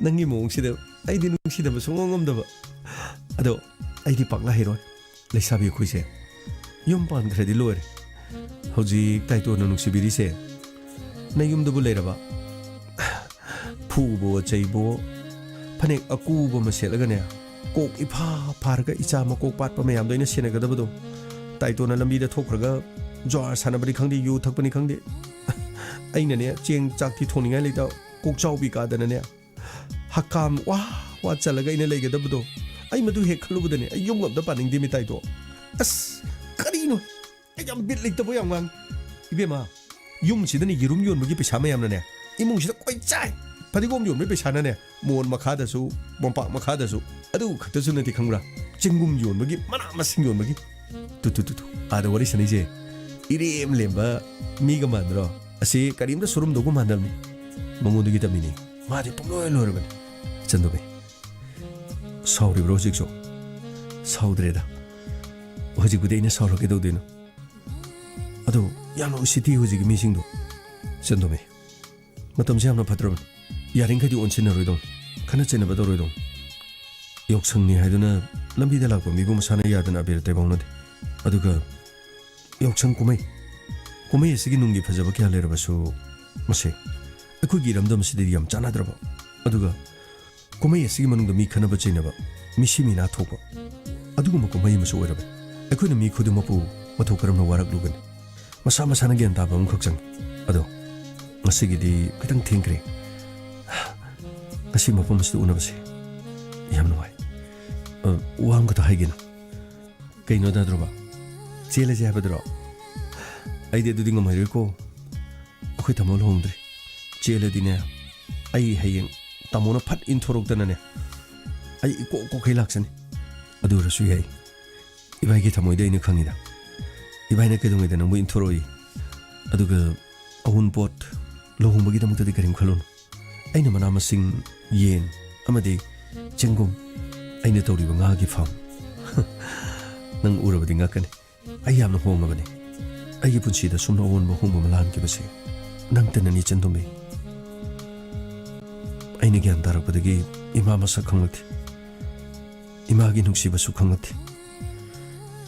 ꯅꯪꯒꯤ ꯃꯑꯣꯡꯁꯤꯗ ꯑꯩꯗꯤ ꯅꯨꯡꯁꯤꯗꯕ ꯁꯨꯡꯉꯝ ꯉꯝꯗꯕ ꯑꯗꯣ ꯑꯩꯗꯤ ꯄꯥꯛꯅ ꯍꯩꯔꯣꯏ ꯂꯩꯁꯥꯕꯤ ꯑꯩꯈꯣꯏꯁꯦ ꯌꯨꯝ ꯄꯥꯟꯈ꯭ꯔꯗꯤ ꯂꯣꯏꯔꯦ ꯍꯧꯖꯤꯛ ꯇꯥꯏꯇꯣꯅ ꯅꯨꯡꯁꯤꯕꯤꯔꯤꯁꯦ ꯅꯌꯨꯝꯗꯕꯨ ꯂꯩꯔꯕ ꯐꯨꯕꯣ ꯆꯩꯕꯣ ꯐꯅꯦꯛ ꯑꯀꯨꯕ ꯑꯃ ꯁꯦꯠꯂꯒꯅꯦ ꯀꯣꯛ ꯏꯐꯥ ꯐꯥꯔꯒ ꯏꯆꯥ ꯃꯀꯣꯛ ꯄꯥꯠꯄ ꯃꯌꯥꯝꯗꯣ ꯑꯩꯅ ꯁꯦꯟꯅꯒꯗꯕꯗꯣ ꯇꯥꯏꯇꯣꯅ ꯂꯝꯕꯤꯗ ꯊꯣꯛꯈ꯭ꯔꯒ ꯖ꯭ꯋꯥꯔ ꯁꯥꯟꯅꯕꯅꯤ ꯈꯪꯗꯦ ꯌꯨ ꯊꯛꯄꯅꯤ ꯈꯪꯗꯦ ꯑꯩꯅꯅꯦ ꯆꯦꯡ ꯆꯥꯛꯇꯤ ꯊꯣꯡꯅꯤꯡꯉꯥꯏ ꯂꯩꯇ ꯀꯣꯛꯆꯥꯎꯕꯤ ꯀꯥꯗꯅꯅꯦ ꯍꯛꯀꯥꯝ ꯋꯥ ꯆꯜꯂꯒ ꯑꯩꯅ ꯂꯩꯒꯗꯕꯗꯣ ꯑꯩ ꯃꯗꯨ ꯍꯦꯛ ꯈꯜꯂꯨꯕꯗꯅꯦ ꯑꯩ ꯌꯨꯝ ꯑꯝꯇ ꯄꯥꯅꯤꯡꯗꯦ ꯃꯤ ꯇꯥꯏꯇꯣ ꯑꯁ ꯀꯔꯤꯅꯣ ꯑꯩ ꯌꯥꯝ ꯕꯤꯠ ꯂꯩꯇꯕ ꯌꯥꯝ ꯉꯥꯡꯉꯤ ꯏꯕꯦꯝꯃ ꯌꯨꯝꯁꯤꯗꯅꯦ ꯌꯦꯔꯨꯝ ꯌꯣꯟꯕꯒꯤ ꯄꯩꯁꯥ ꯃꯌꯥꯝꯅꯅꯦ इमुंग कोई चाय फदिगोम योम पैसाने मोन मखादसु मोंपाक मखादसु अदु खतसु नति खंगरा चिंगुम योनबगी मना मसिंग योनबगी तु आदा worry सनीजे 이렘 렘바 미가 만들어 아시 까림다 소름 돋고 만들니 몽고도 기타미니 마디 뽕로에 넣으려면 전도배 서울이 브로직쇼 서울들에다 허지구대 있는 서울하게 도되는 아도 야노 시티 허지기 미싱도 전도배 마땀시 한번 받들어면 야링카디 온친너로이동 카나체너바도로이동 욕성니 하이드나 lambi다 락보 미부 사나 야드나 비르 대봉는데 아두가 욕성 꼬메이 시기 눈기 파자바 캬레르바수 마세 아쿠기 람덤시디 얌 짜나드라바 아두가 꼬메이 시기 만ung도 미 카나바 제나바 미시미나 토고 아두가 뭐 꼬메이 마수 오라바 아쿠는 미 코드 마부 마토 그럼나 와락 루근 마사마사나 겐 다범 걱정 아두 마시기디 그당 팅크레 마시 마범시도 우나바세 얌 노아이 우한 것도 하이기나 그이노다 들어봐 제일지 해보더라 아이디도 딩거 말고 어떻게 다 몰라 홍들 제일디네 아이 하잉 따모나 팟 인토록다네 아이 꼭꼭 해락선 아두르수 야이 이바이게 다 모이다 있는 강이다 이바이네 그동에 되는 뭐 인토로이 아두가 어운봇 로홍버기다 못하디 그림 칼론 아이는 마나마싱 옌 아마디 쟁공 아이네 떠오리고 nga기 팜 능 우르버디 ngakane 아이 얌나 홍어버니 아이 분치다 숨나 온뭐 홍보만 한게 버세 능 때는 이 전도메 아이네 겐 다락버디기 이마마사 강락티 이마기 눅시바 수강락티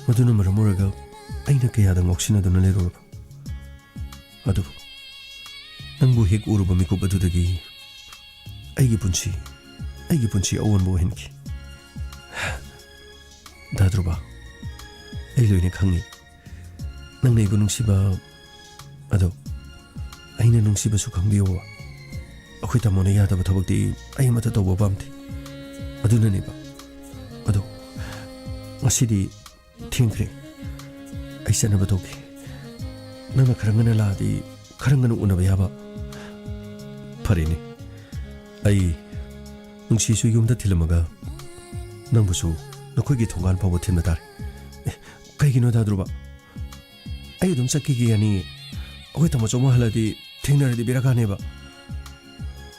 마두는 말아 모르가 아이네 깨야당 혹시나도 내려오르바 아두 능부 핵 우르바 미고바두더기 아이기 분치 어원보 henki 다 들어봐 아이로이네 강니 낭나 이거 농시바 아도 아이네 농시바수 강비오와 아코이 따모네 야다바 더벅디 아이 마타 더보 밤티 아두는 이봐 아도 마시디 팅크레 아이사나바 도기 나나 카랑가나 라디 카랑가나 우나바 야바 파리니 아이 농시수 용다 틸러마가 낭부수 너코기 통관 파보 틴다다리 까이기노 다 들어봐 아이 좀 삭기기 아니 어이 타마 좀 할라디 탱나르디 비라가네바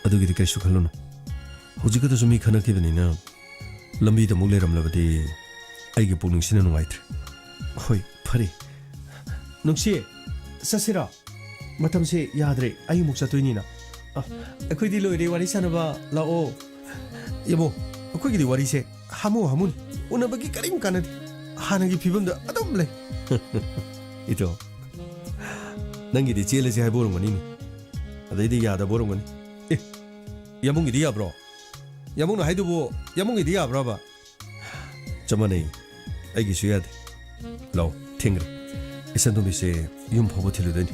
아두기디 까이수 칼로나 호지가도 좀 이카나키베니나 람비다 몰레람라바디 아이게 보능시나 농아이트 호이 파리 농시 사시라 마탐시 야드레 아이 목사 또이니나 아코이디 로이리 와리사나바 라오 여보 아코이디 와리세 하무니 오나바기 까림 까나디 하나기 비범도 아dom래 이도 낭기디 제일지 해보는 거니 아데디 야다 보는 거니 야몽기디 야브로 야몽노 하이두보 야몽기디 야브라바 저만에 아이기 수야데 라오 팅그레 이산도미세 윰 포보 틸르더니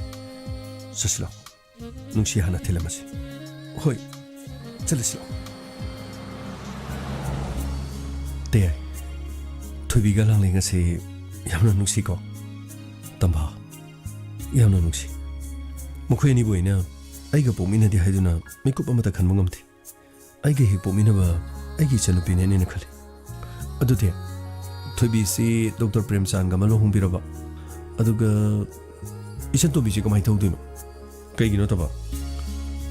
스슬라 농시 하나 틸레마시 호이 찰리슬라 때 토비가 랑랭아세 야무나 농시고 담바 야무나 농시 목회니 보이나 아이가 봄이나디 하이두나 미쿠п 아마다 간몽감티 아이가 히 봄이나바 아이기 전우비네네 칼리 아두데 토비시 닥터 프렘산가 말로 홍비라바 아두가 이선 토비시 그마이 타우드노 그이기노 타바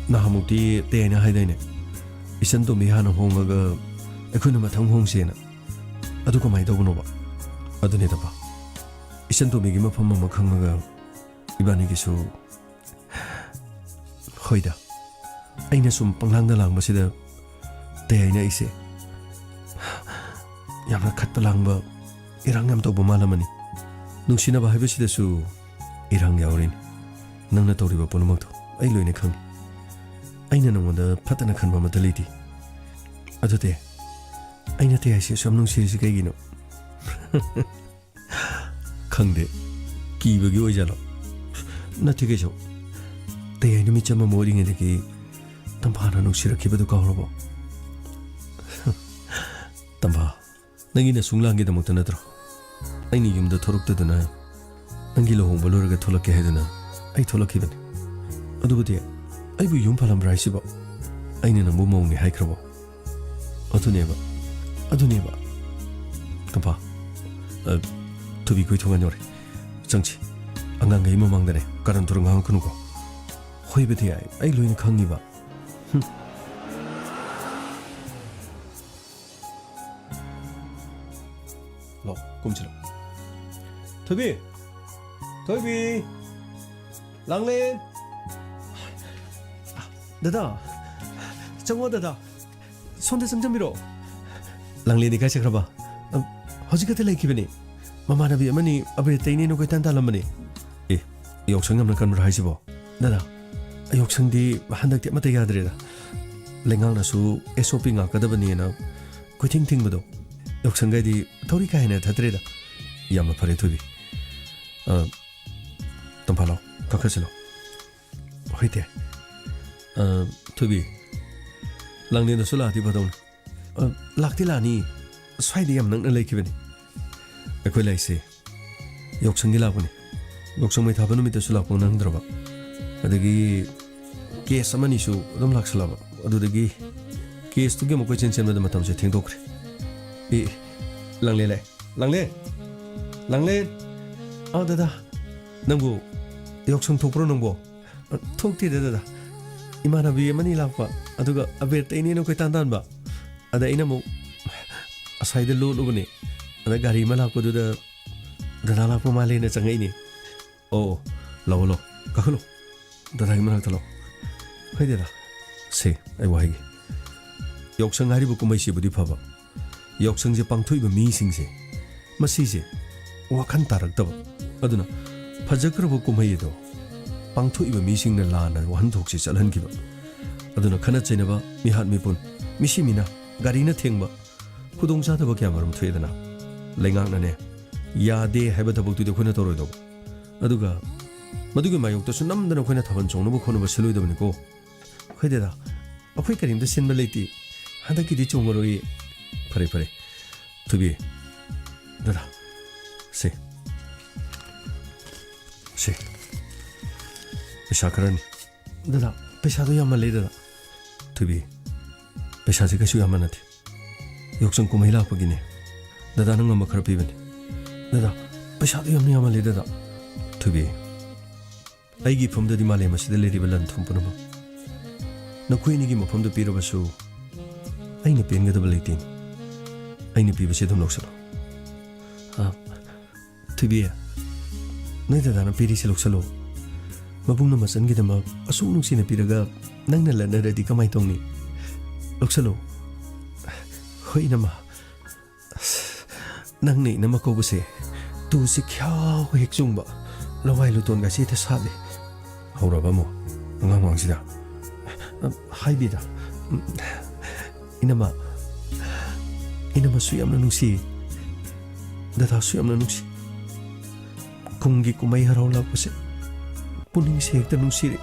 나하묵디 때나 하이다이네 이선 토미 하나 홍가가 에코노 마탕 홍시에나 아두 그마이 타우노바 아두네 타바 이선 토미기 마팜마 강가가 이바니기수 호이다 아이나 숨 빵랑다 랑바시다 때나 이세 야마 칸바 랑바 이랑 얌 토바 말라마니 농시나바 하이베시다수 이랑 야오린 낭나 토리바 포노막토 아이 로이네 칸 아이나 농원다 파타나 칸바 마달리디 아두테 아이나 테야시 썸 농시리시 가이기노 칸데 기버기 오이자로 나 되게죠 때야니 미짜마 모링에데기 담바나 농시라 기버도 가오로보 담바 낭이나 숭랑게다 못하나더라 아이니 юм다 토록되드나 낭기로 홍벌로르가 토럭게 해드나 아이 토럭히버니 어두부디 아이부 юм팔람 라이시버 아이니나 무모웅니 하이크러보 어두네바 담바 토비 고이통한 요래 정치 ꯑꯉꯥꯡꯒꯩ ꯃꯃꯥꯡꯗꯅꯦ ꯀꯔꯟ ꯇꯨꯔꯟ ꯉꯥꯡꯉꯛꯀꯅꯨꯀꯣ ꯍꯣꯏꯕꯗꯤ ꯌꯥꯏ ꯑꯩ ꯂꯣꯏꯅ ꯈꯪꯉꯤꯕ ꯂꯥꯛꯑꯣ ꯀꯨꯝꯁꯤꯂꯣ ꯊꯣꯏꯕꯤ ꯊꯣꯏꯕꯤ ꯂꯥꯡꯂꯦꯟ 다다 정화 다다 손대 성점비로 랑레니 가시 그러봐 허지가들 레이키베니 마마나비 어머니 아버지 때이니 놓고 있단 달람머니 예 욕성 없는 건물 하시보 다다 욕성디 한dak 때마다 야들이다 랭강나수 SOP ngakadabaniena kutingtingbudo 욕성가디 토리카이네 다들이다 야마 파레 토비 덤팔로 가카실로 호이테 토비 랑네나 솔라디 바돈 락티라니 스와이디 얌 낭나 레이키베니 에코이 라이세 욕성기 라보니 욕성메 타바노 미테 솔라고 낭드라바 아데기 케스 아마니수 좀 락슬라바 아두데기 케스 투게 모코 첸첸마다 마탐세 땡도크레 이 랑레레 랑레 다다 낭부 욕성 톡프로 낭부 톡티데다다 이마나비 아마니 라파 아두가 아베 때이니노 코이 탄단바 아다 이나모 아사이데 로로니 아다 가리 말라코두다 다라라포 말레네 짱이니 오 라올로 가클로 다다이 말라탈로 회데다 세 아이와이 욕성 하리부 꾸마이시부디 파바 욕성제 빵토이바 미싱세 마시세 와칸 따락다바 아두나 파자크르부 꾸마이도 빵토이바 미싱나 라나 완독시 잘한기바 아두나 카나 체나바 미핫 미분 미시미나 가리나 탱바 후동사다바 캬마름 트웨드나 랭강나네 야데 해바다복두데 코나 토로이도 아두가 마두게 마욕도수 남드나 코나 타반 종노부 코노바 실로이도니고 회데다 어프이 카림도 신말레이티 한다키디 종어로이 파레 투비 다다 세 샤카라니 다다 페샤도 야말레이다 투비 페샤지 가슈 야마나티 욕성 꾸마이라 아프기네 다다는 엄마 카르피베니 다다 페샤도 야마레이다 투비 아이기 폼더디 말레마시데 레리벨란 톰푸노마 너쿠이니기 모폼도 피로바수 아이니 pengadaba leitin aini pibase dum loksalo tubiya naida dana pirisi loksalo mabungna masangi dama asu nungsina piraga nangna lanaradi kamai tongni loksalo hoinama nangni nama kobuse tu si khyao hekjungba lawai luton ga si ta sale hauraba mo angangwangsida haibida inama suyamna nungsi dada suyamna nungsi kungi kumai harau lakpase puning se hekta nungsi re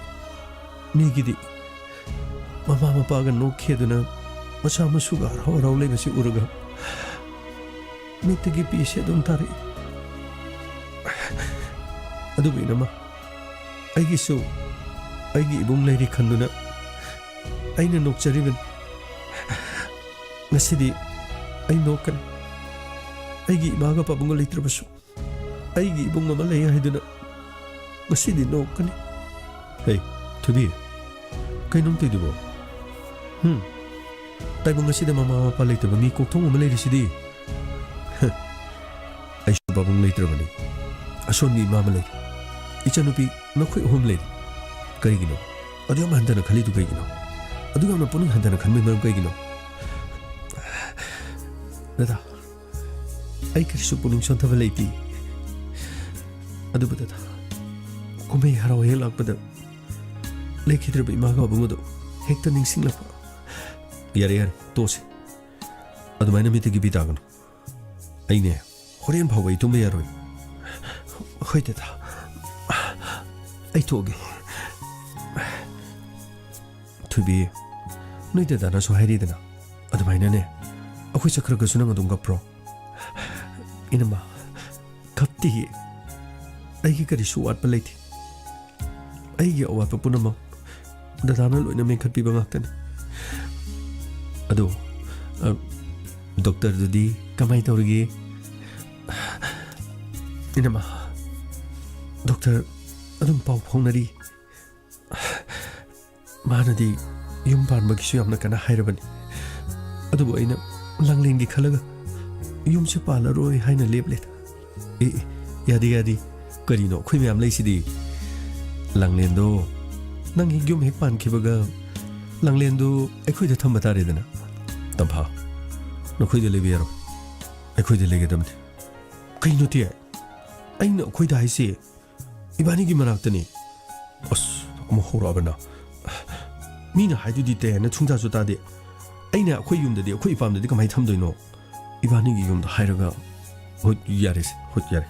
negidi mama mapaga no kheduna macha masuga harau lebasi uraga mitigi pise dum tari adubi inama aigi ibung leiri khanduna aina nokchariben ngasidi ay nokan aigi imaga pabunga leitrabasu aigi ibung ama leya haiduna ngasidi nokani hey tubi kainom tidubo taibung ngasida mama pa leitraba mi kokthong ama leirisidi ay pabung leitrabani ason mi mama leiri ichanupi nakhoi hom leiri kaigino adu ama handana khalidu kaigino adu ama puning handana khanmai maram kaigino 다다 아이 그리스 보는 선타벨 레이티 아두부다다 고메 하라고 헬락보다 레키드르 이마가 보고도 헥터 닝싱라파 야레 또세 아두마이나 미티기 비다간 아이네 호렌 파워 이토메 야로이 호이데다 아이 토게 투비 너희데다 나서 하이리드나 아두마이나네 akhoi chakra ga sunang adung gapro inama kapti aigi kari suat palaiti aigi awat papunama dadana loina men khatpi bangaktan ado doctor dudi kamai tawrigi inama doctor ꯑꯗꯨꯝ ꯄꯥꯎ ꯐꯥꯎꯅꯔꯤ ꯃꯥꯅꯗꯤ ꯌꯨꯝ ꯄꯥꯟꯕꯒꯤꯁꯨ ꯌꯥꯝꯅ ꯀꯟꯅ ꯍꯥꯏꯔꯕꯅꯤ ꯑꯗꯨꯕꯨ ꯑꯩꯅ ꯂꯥꯡꯂꯦꯟꯒꯤ ꯈꯜꯂꯒ ꯌꯨꯝꯁꯦ ꯄꯥꯜꯂꯔꯣꯏ ꯍꯥꯏꯅ ꯂꯦꯞꯂꯦ ꯌꯥꯗꯦ ꯌꯥꯗꯦ ꯀꯔꯤꯅꯣ ꯑꯩꯈꯣꯏ ꯃꯌꯥꯝ ꯂꯩꯁꯤꯗꯤ ꯂꯥꯡꯂꯦꯟꯗꯣ ꯅꯪ ꯍꯦꯛ ꯌꯨꯝ ꯍꯦꯛ ꯄꯥꯟꯈꯤꯕꯒ ꯂꯥꯡꯂꯦꯟꯗꯨ ꯑꯩꯈꯣꯏꯗ ꯊꯝꯕ ꯇꯥꯔꯦꯗꯅ ꯇꯝꯐꯥ ꯅꯈꯣꯏꯗ ꯂꯩꯕ ꯌꯥꯔꯣꯏ ꯑꯩꯈꯣꯏꯗ ꯂꯩꯒꯗꯕꯅꯤ ꯀꯩꯅꯣ ꯇꯦ ꯑꯩꯅ ꯑꯩꯈꯣꯏꯗ ꯍꯥꯏꯁꯦ 이반이기 만학더니 어머 호라버나 미나 하이두디 때는 충자주 따디 아이나 아코이 юм다디 아코이 밤다디 가만히 탐도이노 이반이기 юм다 하이러가 헛 야레스 헛 야레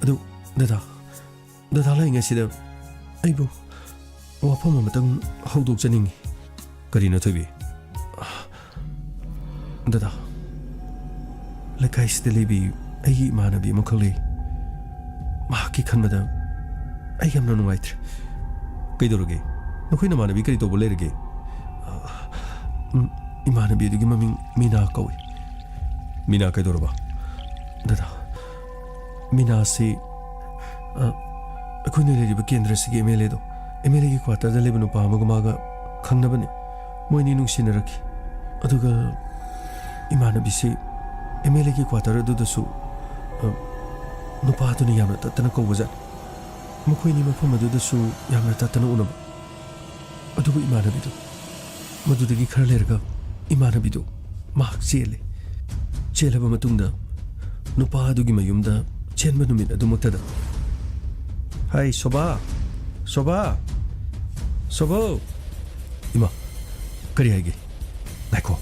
아도 내다 라잉에시다 아이고 와퍼만 마땅 하우독자닝 그리나 토비 내다 레카이스데 레비 아이 마나비 모컬리 마키 칸마다 아이 ꯌꯥꯝꯅ ꯅꯨꯡꯉꯥꯏꯇ꯭ꯔꯦ ꯀꯩꯗꯧꯔꯒꯦ ꯅꯈꯣꯏ ꯅꯃꯥꯟꯅꯕꯤ ꯀꯔꯤ ꯇꯧꯕ ꯂꯩꯔꯒꯦ ꯏꯃꯥꯟꯅꯕꯤ ꯑꯗꯨꯒꯤ ꯃꯃꯤꯡ ꯃꯤꯅꯥ ꯀꯧꯏ ꯃꯤꯅꯥ ꯀꯩꯗꯧꯔꯕ ꯗꯗꯥ ꯃꯤꯅꯥꯁꯤ ꯑꯩꯈꯣꯏꯅ ꯂꯩꯔꯤꯕ ꯀꯦꯟꯗ꯭ꯔꯁꯤꯒꯤ MLAꯗꯣ MLAꯒꯤ ꯀ꯭ꯋꯥꯇꯔꯗ ꯂꯩꯕ ꯅꯨꯄꯥ ꯑꯃꯒ ꯃꯥꯒ ꯈꯪꯅꯕꯅꯤ ꯃꯣꯏꯅꯤ ꯅꯨꯡꯁꯤꯅꯔꯛꯈꯤ ꯑꯗꯨꯒ ꯏꯃꯥꯟꯅꯕꯤꯁꯤ MLAꯒꯤ ꯀ꯭ꯋꯥꯇꯔ ꯑꯗꯨꯗꯁꯨ ꯅꯨꯄꯥꯗꯨꯅ ꯌꯥꯝꯅ ꯇꯠꯇꯅ ꯀꯧꯕꯖꯥꯠ ꯃꯈꯣꯏꯅꯤ ꯃꯐꯝ ꯑꯗꯨꯗꯁꯨ ꯌꯥꯝꯅ ꯇꯠꯇꯅ ꯎꯅꯕ ꯑꯗꯨꯕꯨ ꯏꯃꯥꯟꯅꯕꯤꯗꯨ ꯃꯗꯨꯗꯒꯤ ꯈꯔ ꯂꯩꯔꯒ ꯏꯃꯥꯟꯅꯕꯤꯗꯨ ꯃꯍꯥꯛ ꯆꯦꯜꯂꯦ ꯆꯦꯜꯂꯕ ꯃꯇꯨꯡꯗ ꯅꯨꯄꯥ ꯑꯗꯨꯒꯤ ꯃꯌꯨꯝꯗ ꯆꯦꯟꯕ ꯅꯨꯃꯤꯠ ꯑꯗꯨꯃꯛꯇꯗ ꯍꯥꯏ ꯁꯣꯕꯥ ꯏꯃꯥ ꯀꯔꯤ ꯍꯥꯏꯒꯦ ꯉꯥꯏꯈꯣ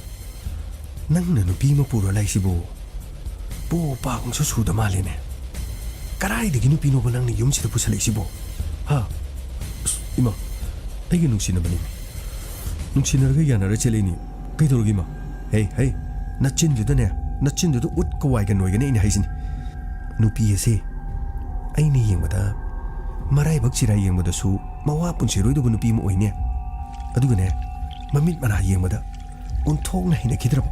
ꯅꯪꯅ ꯅꯨꯄꯤ ꯑꯃ ꯄꯨꯔ ꯂꯥꯛꯏꯁꯤꯕꯨ ꯄꯣ ꯄꯥꯛꯁꯨ ꯁꯨꯗ ꯃꯥꯜꯂꯦꯅꯦ ꯀꯔꯥꯏꯗꯒꯤ ꯅꯨꯄꯤꯅꯣꯕ ꯅꯪꯅ ꯌꯨꯝꯁꯤꯗ ꯄꯨꯁꯜꯂꯛꯏꯁꯤꯕꯣ ꯍꯥ 이마 ꯑꯩꯒꯤ ꯅꯨꯡꯁꯤꯅꯕꯅꯤ ꯅꯨꯡꯁꯤꯅꯔꯒ ꯌꯥꯅꯔ ꯆꯦꯜꯂꯛꯏꯅꯤ ꯀꯩꯗꯧꯔꯒꯦ ꯏꯃꯥ ꯍꯦ ꯅꯆꯤꯟꯗꯨꯗ ꯎꯠꯀ ꯋꯥꯏꯒ ꯅꯣꯏꯒꯅꯤ ꯑꯩꯅ ꯍꯥꯏꯁꯤꯅꯤ ꯅꯨꯄꯤ ꯑꯁꯦ ꯑꯩꯅ ꯌꯦꯡꯕꯗ ꯃꯔꯥꯏꯕꯛ ꯆꯤꯔꯥꯏ ꯌꯦꯡꯕꯗꯁꯨ ꯃꯋꯥ ꯄꯨꯟꯁꯤꯔꯣꯏꯗꯕ ꯅꯨꯄꯤ ꯑꯃ ꯑꯣꯏꯅꯦ ꯑꯗꯨꯒꯅꯦ ꯃꯃꯤꯠ ꯃꯅꯥ ꯌꯦꯡꯕꯗ ꯑꯣꯟꯊꯣꯛꯅ ꯍꯩꯅꯈꯤꯗ꯭ꯔꯕ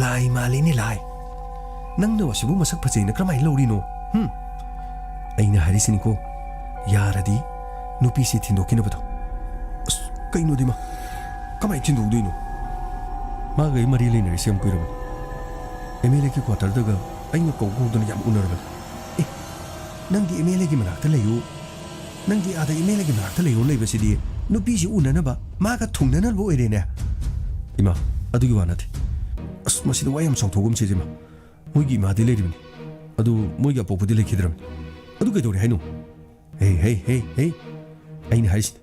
ꯂꯥꯏ ꯃꯥꯜꯂꯤꯅꯦ ꯂꯥꯏ ꯅꯪꯅ ꯋꯥꯁꯤꯕꯨ ꯃꯁꯛ ꯐꯖꯩꯅ ꯀꯔꯝꯍꯥꯏꯅ ꯂꯧꯔꯤꯅꯣ ꯑꯩꯅ ꯍꯥꯏꯔꯤꯁꯤꯅꯤꯀꯣ ꯌꯥꯔꯗꯤ ꯅꯨꯄꯤꯁꯤ ꯊꯤꯟꯗꯣꯛꯈꯤꯅꯕꯗꯣ ꯀꯩꯅꯣꯗꯤ ꯃꯥ ꯀꯃꯥꯏꯅ ꯊꯤꯟꯗꯣꯛꯗꯣꯏꯅꯣ ꯃꯥꯒ ꯑꯩ ꯃꯔꯤ ꯂꯩꯅꯔꯤꯁꯦ ꯌꯥꯝ ꯀꯨꯏꯔꯕꯅꯤ MLAꯒꯤ ꯀ꯭ꯋꯥꯇꯔꯗꯒ ꯑꯩꯅ ꯀꯧꯗꯅ ꯌꯥꯝ ꯎꯅꯔꯕꯅꯤ ꯅꯪꯗꯤ MLAꯒꯤ ꯃꯅꯥꯛꯇ ꯂꯩꯌꯨ ꯅꯪꯗꯤ ꯑꯥꯗ MLAꯒꯤ ꯃꯅꯥꯛꯇ ꯂꯩꯌꯨ ꯂꯩꯕꯁꯤꯗꯤ ꯅꯨꯄꯤꯁꯤ ꯎꯅꯅꯕ ꯃꯥꯒ ꯊꯨꯡꯅꯅꯕ ꯑꯣꯏꯔꯦꯅꯦ ꯏꯃꯥ ꯑꯗꯨꯒꯤ ꯋꯥ ꯅꯠꯇꯦ ꯃꯁꯤꯗ ꯋꯥ ꯌꯥꯝ ꯆꯥꯎꯊꯣꯛꯒꯨꯝꯁꯦ ꯏꯃꯥ ꯃꯣꯏꯒꯤ ꯏꯃꯥꯗꯤ ꯂꯩꯔꯤꯕꯅꯤ ꯑꯗꯨ ꯃꯣꯏꯒꯤ ꯑꯄꯣꯛꯄꯗꯤ ꯂꯩꯈꯤꯗ꯭ꯔꯕꯅꯤ ꯑꯗꯨ ꯀꯩꯗꯧꯔꯦ ꯍꯥꯏꯅꯣ ꯍꯦ ꯑꯩꯅ ꯍꯥꯏꯁꯤꯅꯤ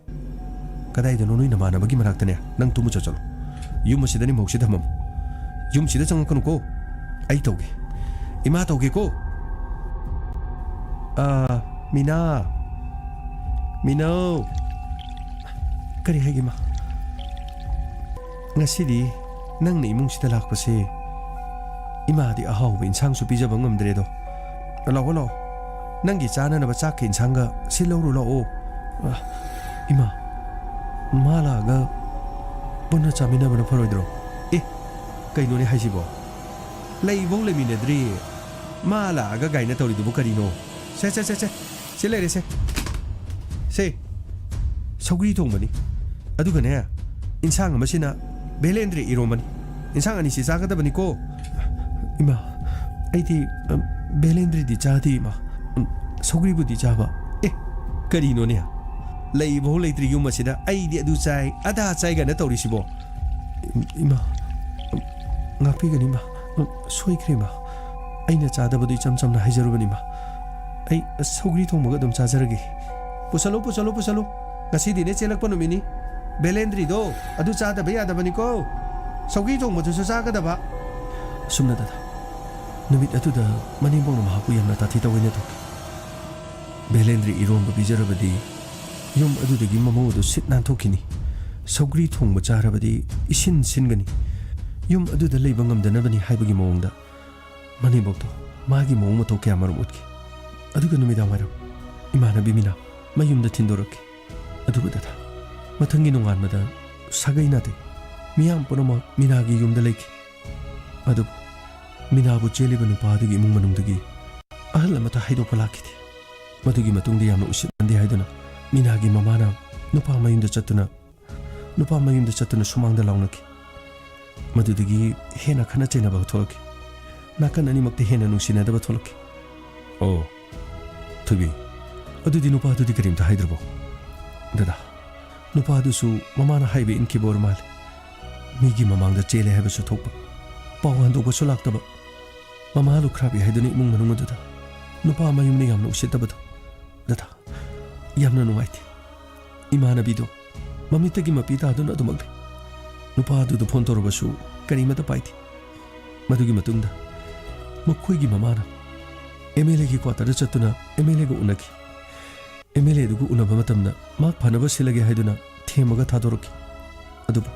ꯀꯗꯥꯏꯗꯅꯣ ꯅꯣꯏ ꯅꯃꯥꯟꯅꯕꯒꯤ ꯃꯅꯥꯛꯇꯅꯦ ꯅꯪ ꯇꯨꯝꯃ ꯆꯠꯂꯣ ꯌꯨꯝ ꯑꯁꯤꯗꯅꯤ ꯃꯧꯁꯤ ꯊꯝꯃꯝꯃꯨ ꯌꯨꯝꯁꯤꯗ ꯆꯪꯉꯛꯀꯅꯨꯀꯣ ꯑꯩ ꯇꯧꯒꯦ ꯏꯃꯥ ꯇꯧꯒꯦꯀꯣ ꯃꯤꯅꯥꯎ ꯀꯔꯤ ꯍꯥꯏꯒꯦ ꯃꯥ ꯉꯁꯤꯗꯤ ꯅꯪꯅ ꯏꯃꯨꯡꯁꯤꯗ ꯂꯥꯛꯄꯁꯦ ꯏꯃꯥꯗꯤ ꯑꯍꯥꯎꯕ ꯏꯟꯁꯥꯡꯁꯨ ꯄꯤꯖꯕ ꯉꯝꯗ꯭ꯔꯦꯗꯣ ꯂꯥꯛꯑꯣ ꯅꯪꯒꯤ ꯆꯥꯅꯅꯕ ꯆꯥꯛꯀ ꯏꯟꯁꯥꯡꯒ ꯁꯤ ꯂꯧꯔꯨ ꯂꯥꯛꯑꯣ ꯏꯃꯥ ꯃꯥ ꯂꯥꯛꯑꯒ ꯄꯨꯟꯅ ꯆꯥꯃꯤꯟꯅꯕꯅ ꯐꯔꯣꯏꯗ꯭ꯔꯣ ꯀꯩꯅꯣꯅꯦ ꯍꯥꯏꯁꯤꯕꯣ ꯂꯩꯐꯧ ꯂꯩꯃꯤꯟꯅꯗ꯭ꯔꯤ ꯃꯥ ꯂꯥꯛꯑꯒ ꯒꯥꯏꯅ ꯇꯧꯔꯤꯗꯨꯕꯨ ꯀꯔꯤꯅꯣ ꯁꯦ ꯂꯩꯔꯦ ꯁꯦ ꯁꯧꯒ꯭ꯔꯤ ꯊꯣꯡꯕꯅꯤ ꯑꯗꯨꯒꯅꯦ ꯏꯟꯁꯥꯡ ꯑꯃꯁꯤꯅ ꯕꯦꯂꯦꯟꯗ꯭ꯔꯤ ꯏꯔꯣꯝꯕꯅꯤ ꯏꯟꯁꯥꯡ ꯑꯅꯤꯁꯤ ꯆꯥꯒꯗꯕꯅꯤꯀꯣ 이마 아이디 벨렌드리디 자디 이마 소그리부디 자바 그리노냐 레이보 레이드리 유마시다 아이디 아두 짜이 아다 짜이가 나 떠오리시보 이마 나피가니마 소이크리마 아이나 자다보디 짬짬나 하이저르바니마 아이 소그리 통모가 좀 자자르기 부살로 ngasidiне chelakpa numini belendrido adu chadaba yadabaniko sogi thongmodusu chagadaba sumna dada numit atuda manibong mahapu yamna tathi tawine to belendri iromba bijarabadi yum adudagi mamodu sitnan thokini sogri thongba charabadi isin singani yum aduda leiba ngamdanabani haibagi mawongda manibokto magi mawong mato kya marum utki aduga numida maram imana bimina mayumda thindorakki aduga dada matangi nonganmada sagai nate miyam punama minagi yumda leiki adu minabu cheliba nupadagi imung manungdagi ahal amata haidokpa lakidi madugi matungdi yamna usitmandi haiduna minagi mamana nupa mayumda chattuna sumangda launaki madudagi hena khana chainaba tholaki nakan animakte hena nungsinadaba tholaki oh thubi adudi nupa adudi karimta haidrabo dada nupa adusu mamana haibe inkibor mal migi mamangda chele habasu thokpa pawan do sulaktaba mama lu khrabi haiduni imung manung dada nupa mayumni yamna usitaba dada yamna nuwaiti imana bido mamitagi mapita aduna adumak nupa adu phone torobasu karimata paiti madugi matungda makhoigi mamana MLA ki quarter chattuna MLA go unaki MLA dugu unaba matamna mak phanaba silage haiduna themaga thadoroki adubu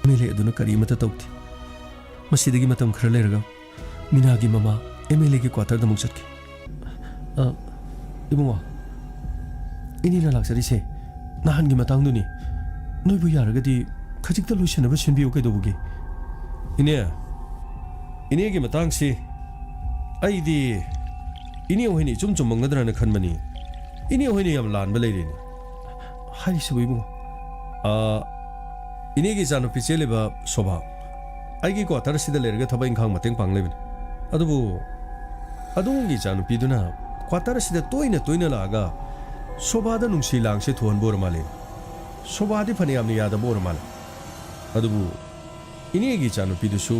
MLA aduna karimata tawti masidagi matam khara leraga minagi mama MLA ki quarter da muksatki ibunga inina laksari se nahan gi matang duni noibu yaragadi khajikta loisanaba sinbiyo kaidobugi ine gi matang si aidi ini hoini chum mangadra khanmani ini hoini yam lan balerini hari subibu ini gi janu picheleba soba aigi ko tar sida lerga thaba inkhang mateng panglebin adubu adungi janu piduna kwatar sida toina laga soba da nungsi langse thon bor male soba di phani amni yada bor mal adubu ini gi janu pidusu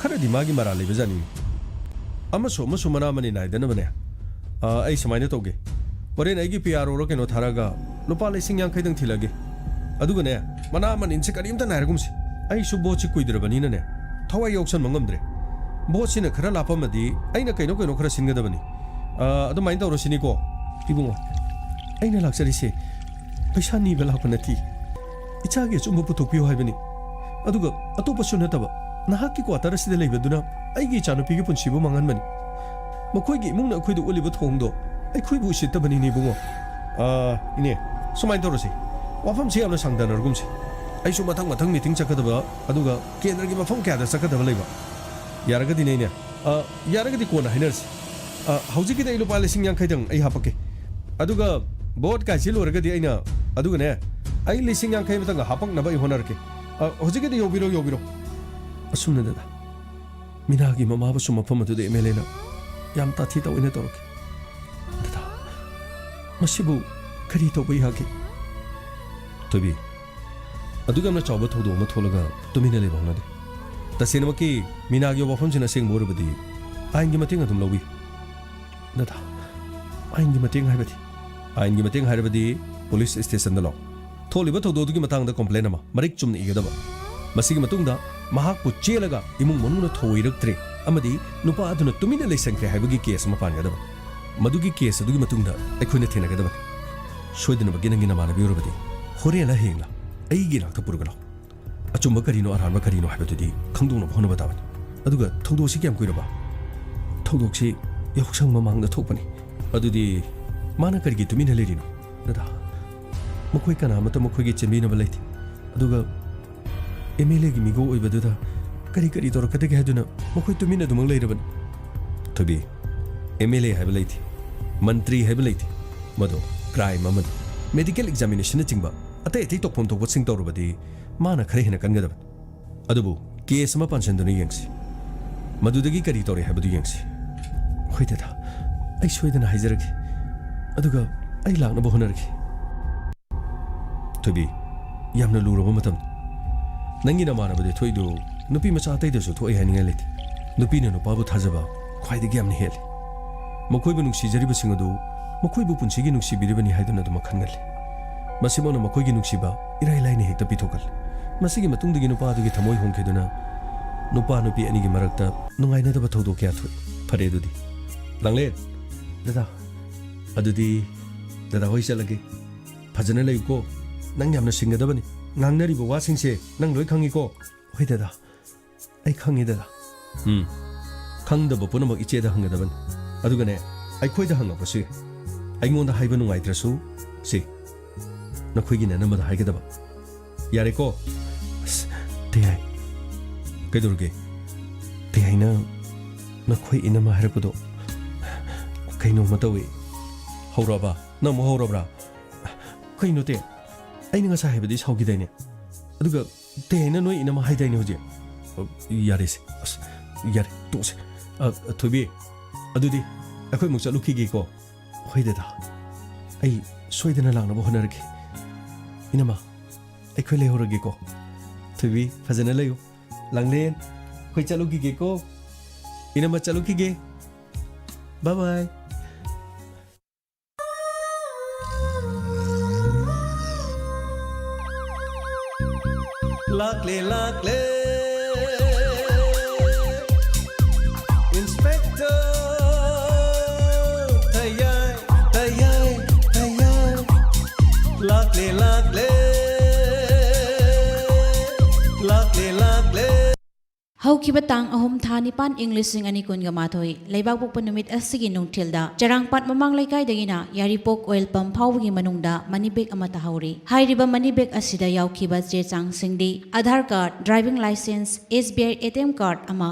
khara dimagi mara lebe jani amaso mana mani naidana bane ai samaina toge pore nai gi PRO ro keno tharaga lupa lesing yang khaidang thilage aduga ne mana man inse karimta nairgumsi ai su bochi kuidrabani ne thawai option mangamdre bochi na khara lapamadi aina kaino khara singadabani adu main tawro sini ko ibungo aina laksari se paisa ni bela panati ichage chumbu puthokpiyo haibani aduga atopa sunataba nahaki ko atarasida leibaduna aigi chanupi gi punsibu manganmani makoigi mungna khoidu oliba thongdo ai khoibu sitabani ni bungo ine sumai dorose wafam si amna sangdanargumsi ai su mathang meeting chakadaba aduga kendra gi mafam kya da sakadaba leiba yaragadi ne yaragadi kona hinersi haujiki dai lupa lesing yang khaidang ai hapake aduga board ka chiloragadi aina aduga ne ai lesing yang khaibata ga hapak na bai honarke hojiki dai yobiro asumna dada minagi mama basu mafam adu de MLA na yam ta thi taw ine torok dada masibu kari to bai hake tobi aduga na chawba thodo ma tholaga tumina le bangna de tasena ki minagi wafam jina sing morubadi aingi mating adum lobi dada aingi mating haibadi police station da lo tholiba thodo du gi matang da complain ama marik chumni igadaba masigi matungda mahakpu chelaga imung manuna thoiraktre amadi nupa aduna tumina leisangkre haibagi case ma pangadaba madugi case adugi matungda aikhoina thenagadaba soidina bagina ngina mana biurabadi horela hengla aigi lakta purugala achumba karino arhanba karino haibadudi khangdungna bhona badabani aduga thodosi kyam kuiraba thodoksi yaksang mamangda thokpani adudi mana karigi tumina lerino dada makoi kana mata makoi chembina balaiti aduga MLA gi migo oibaduda kari torakate ge haduna makoi tumina dumang leirabani tobi MLA haibalaiti mantri haibalaiti mado crime amad medical examination chingba atai tokpom tokpo sing torubadi mana khare hena kangadab adubu case ma pansanduni yangsi madudagi kari tori haibadu yangsi hoidada ai soidana haijaragi aduga ai lakna bohonaragi tobi yamna luraba matam nangi na mana bade thoidu nupi macha tai desu thoi haninga leti nupi ne nupabu thajaba khwaidi gi amni hel makoi bu nungsi jariba singadu makoi bu punsi gi nungsi biribani haiduna dum khangal masimona makoi gi nungsi ba irai laini hekta pithokal masigi matung digi nupa du gi thamoi hongkheduna nupa nupi ani gi marakta nungai na daba thodo kya thoi phare dudi langle dada hoi chalage phajana lei ko nang yamna singadabani ngangnaribo wasingse nang loi khangi ko hoi dada ai khangi dada khangdaba punamak icheda hangadaban adugane ai khoida hangapasi aingonda haiba nungaitrasu si nakhoigi na namada haigadaba yare ko tei kedurge tei na nakhoi inama harapado ꯀꯩꯅꯣꯃ ꯇꯧꯏ ꯍꯧꯔꯕ ꯅꯪ ꯑꯃꯨꯛ ꯍꯧꯔꯕ꯭ꯔꯥ ꯀꯩꯅꯣ ꯇꯦ ꯑꯩꯅ ꯉꯁꯥꯏ ꯍꯥꯏꯕꯗꯤ ꯁꯥꯎꯈꯤꯗꯥꯏꯅꯦ ꯑꯗꯨꯒ ꯇꯦ ꯍꯥꯏꯅ ꯅꯣꯏ ꯏꯅꯝꯃ ꯍꯥꯏꯗꯥꯏꯅꯦ ꯍꯧꯖꯤꯛ ꯌꯥꯔꯦꯁꯦ ꯑꯁ ꯌꯥꯔꯦ ꯇꯣꯛꯁꯦ ꯊꯣꯏꯕꯤ ꯑꯗꯨꯗꯤ ꯑꯩꯈꯣꯏ ꯑꯃꯨꯛ ꯆꯠꯂꯨꯈꯤꯒꯦꯀꯣ ꯍꯣꯏ ꯗꯗꯥ ꯑꯩ ꯁꯣꯏꯗꯅ ꯂꯥꯛꯅꯕ ꯍꯣꯠꯅꯔꯒꯦ 이놈아 ꯑꯩꯈꯣꯏ ꯂꯩꯍꯧꯔꯒꯦꯀꯣ ꯊꯣꯏꯕꯤ ꯐꯖꯅ ꯂꯩꯌꯨ ꯂꯥꯡꯂꯦꯟ ꯑꯩꯈꯣꯏ ꯆꯠꯂꯨꯈꯤꯒꯦꯀꯣ 이놈아 ꯆꯠꯂꯨꯈꯤꯒꯦ 바이 바이 ꯂꯥꯛꯂꯦ ꯂꯥꯛꯂꯦ Inspector Tayai Tayai Tayai Lakle lakle Lakle lakle ꯍꯧꯈꯤꯕ ꯇꯥꯡ 3 ꯊꯥ 9 ꯏꯪ 2019 ꯂꯩꯕꯥꯛ ꯄꯣꯛꯄ ꯅꯨꯃꯤꯠ ꯑꯁꯤꯒꯤ ꯅꯨꯡꯊꯤꯜꯗ ꯆꯔꯥꯡꯄꯥꯠ ꯃꯃꯥꯡ ꯂꯩꯀꯥꯏꯗꯒꯤꯅ ꯌꯥꯔꯤꯄꯣꯛ ꯑꯣꯏꯜ ꯄꯝ ꯐꯥꯎꯕꯒꯤ ꯃꯅꯨꯡꯗ ꯃꯅꯤ ꯕꯦꯒ ꯑꯃ ꯇꯥꯍꯧꯔꯤ ꯍꯥꯏꯔꯤꯕ ꯃꯅꯤ ꯕꯦꯒ ꯑꯁꯤꯗ ꯌꯥꯎꯈꯤꯕ ꯆꯦ ꯆꯥꯡꯁꯤꯡꯗꯤ Aadhaar card driving license SBI ATM card ꯑꯃ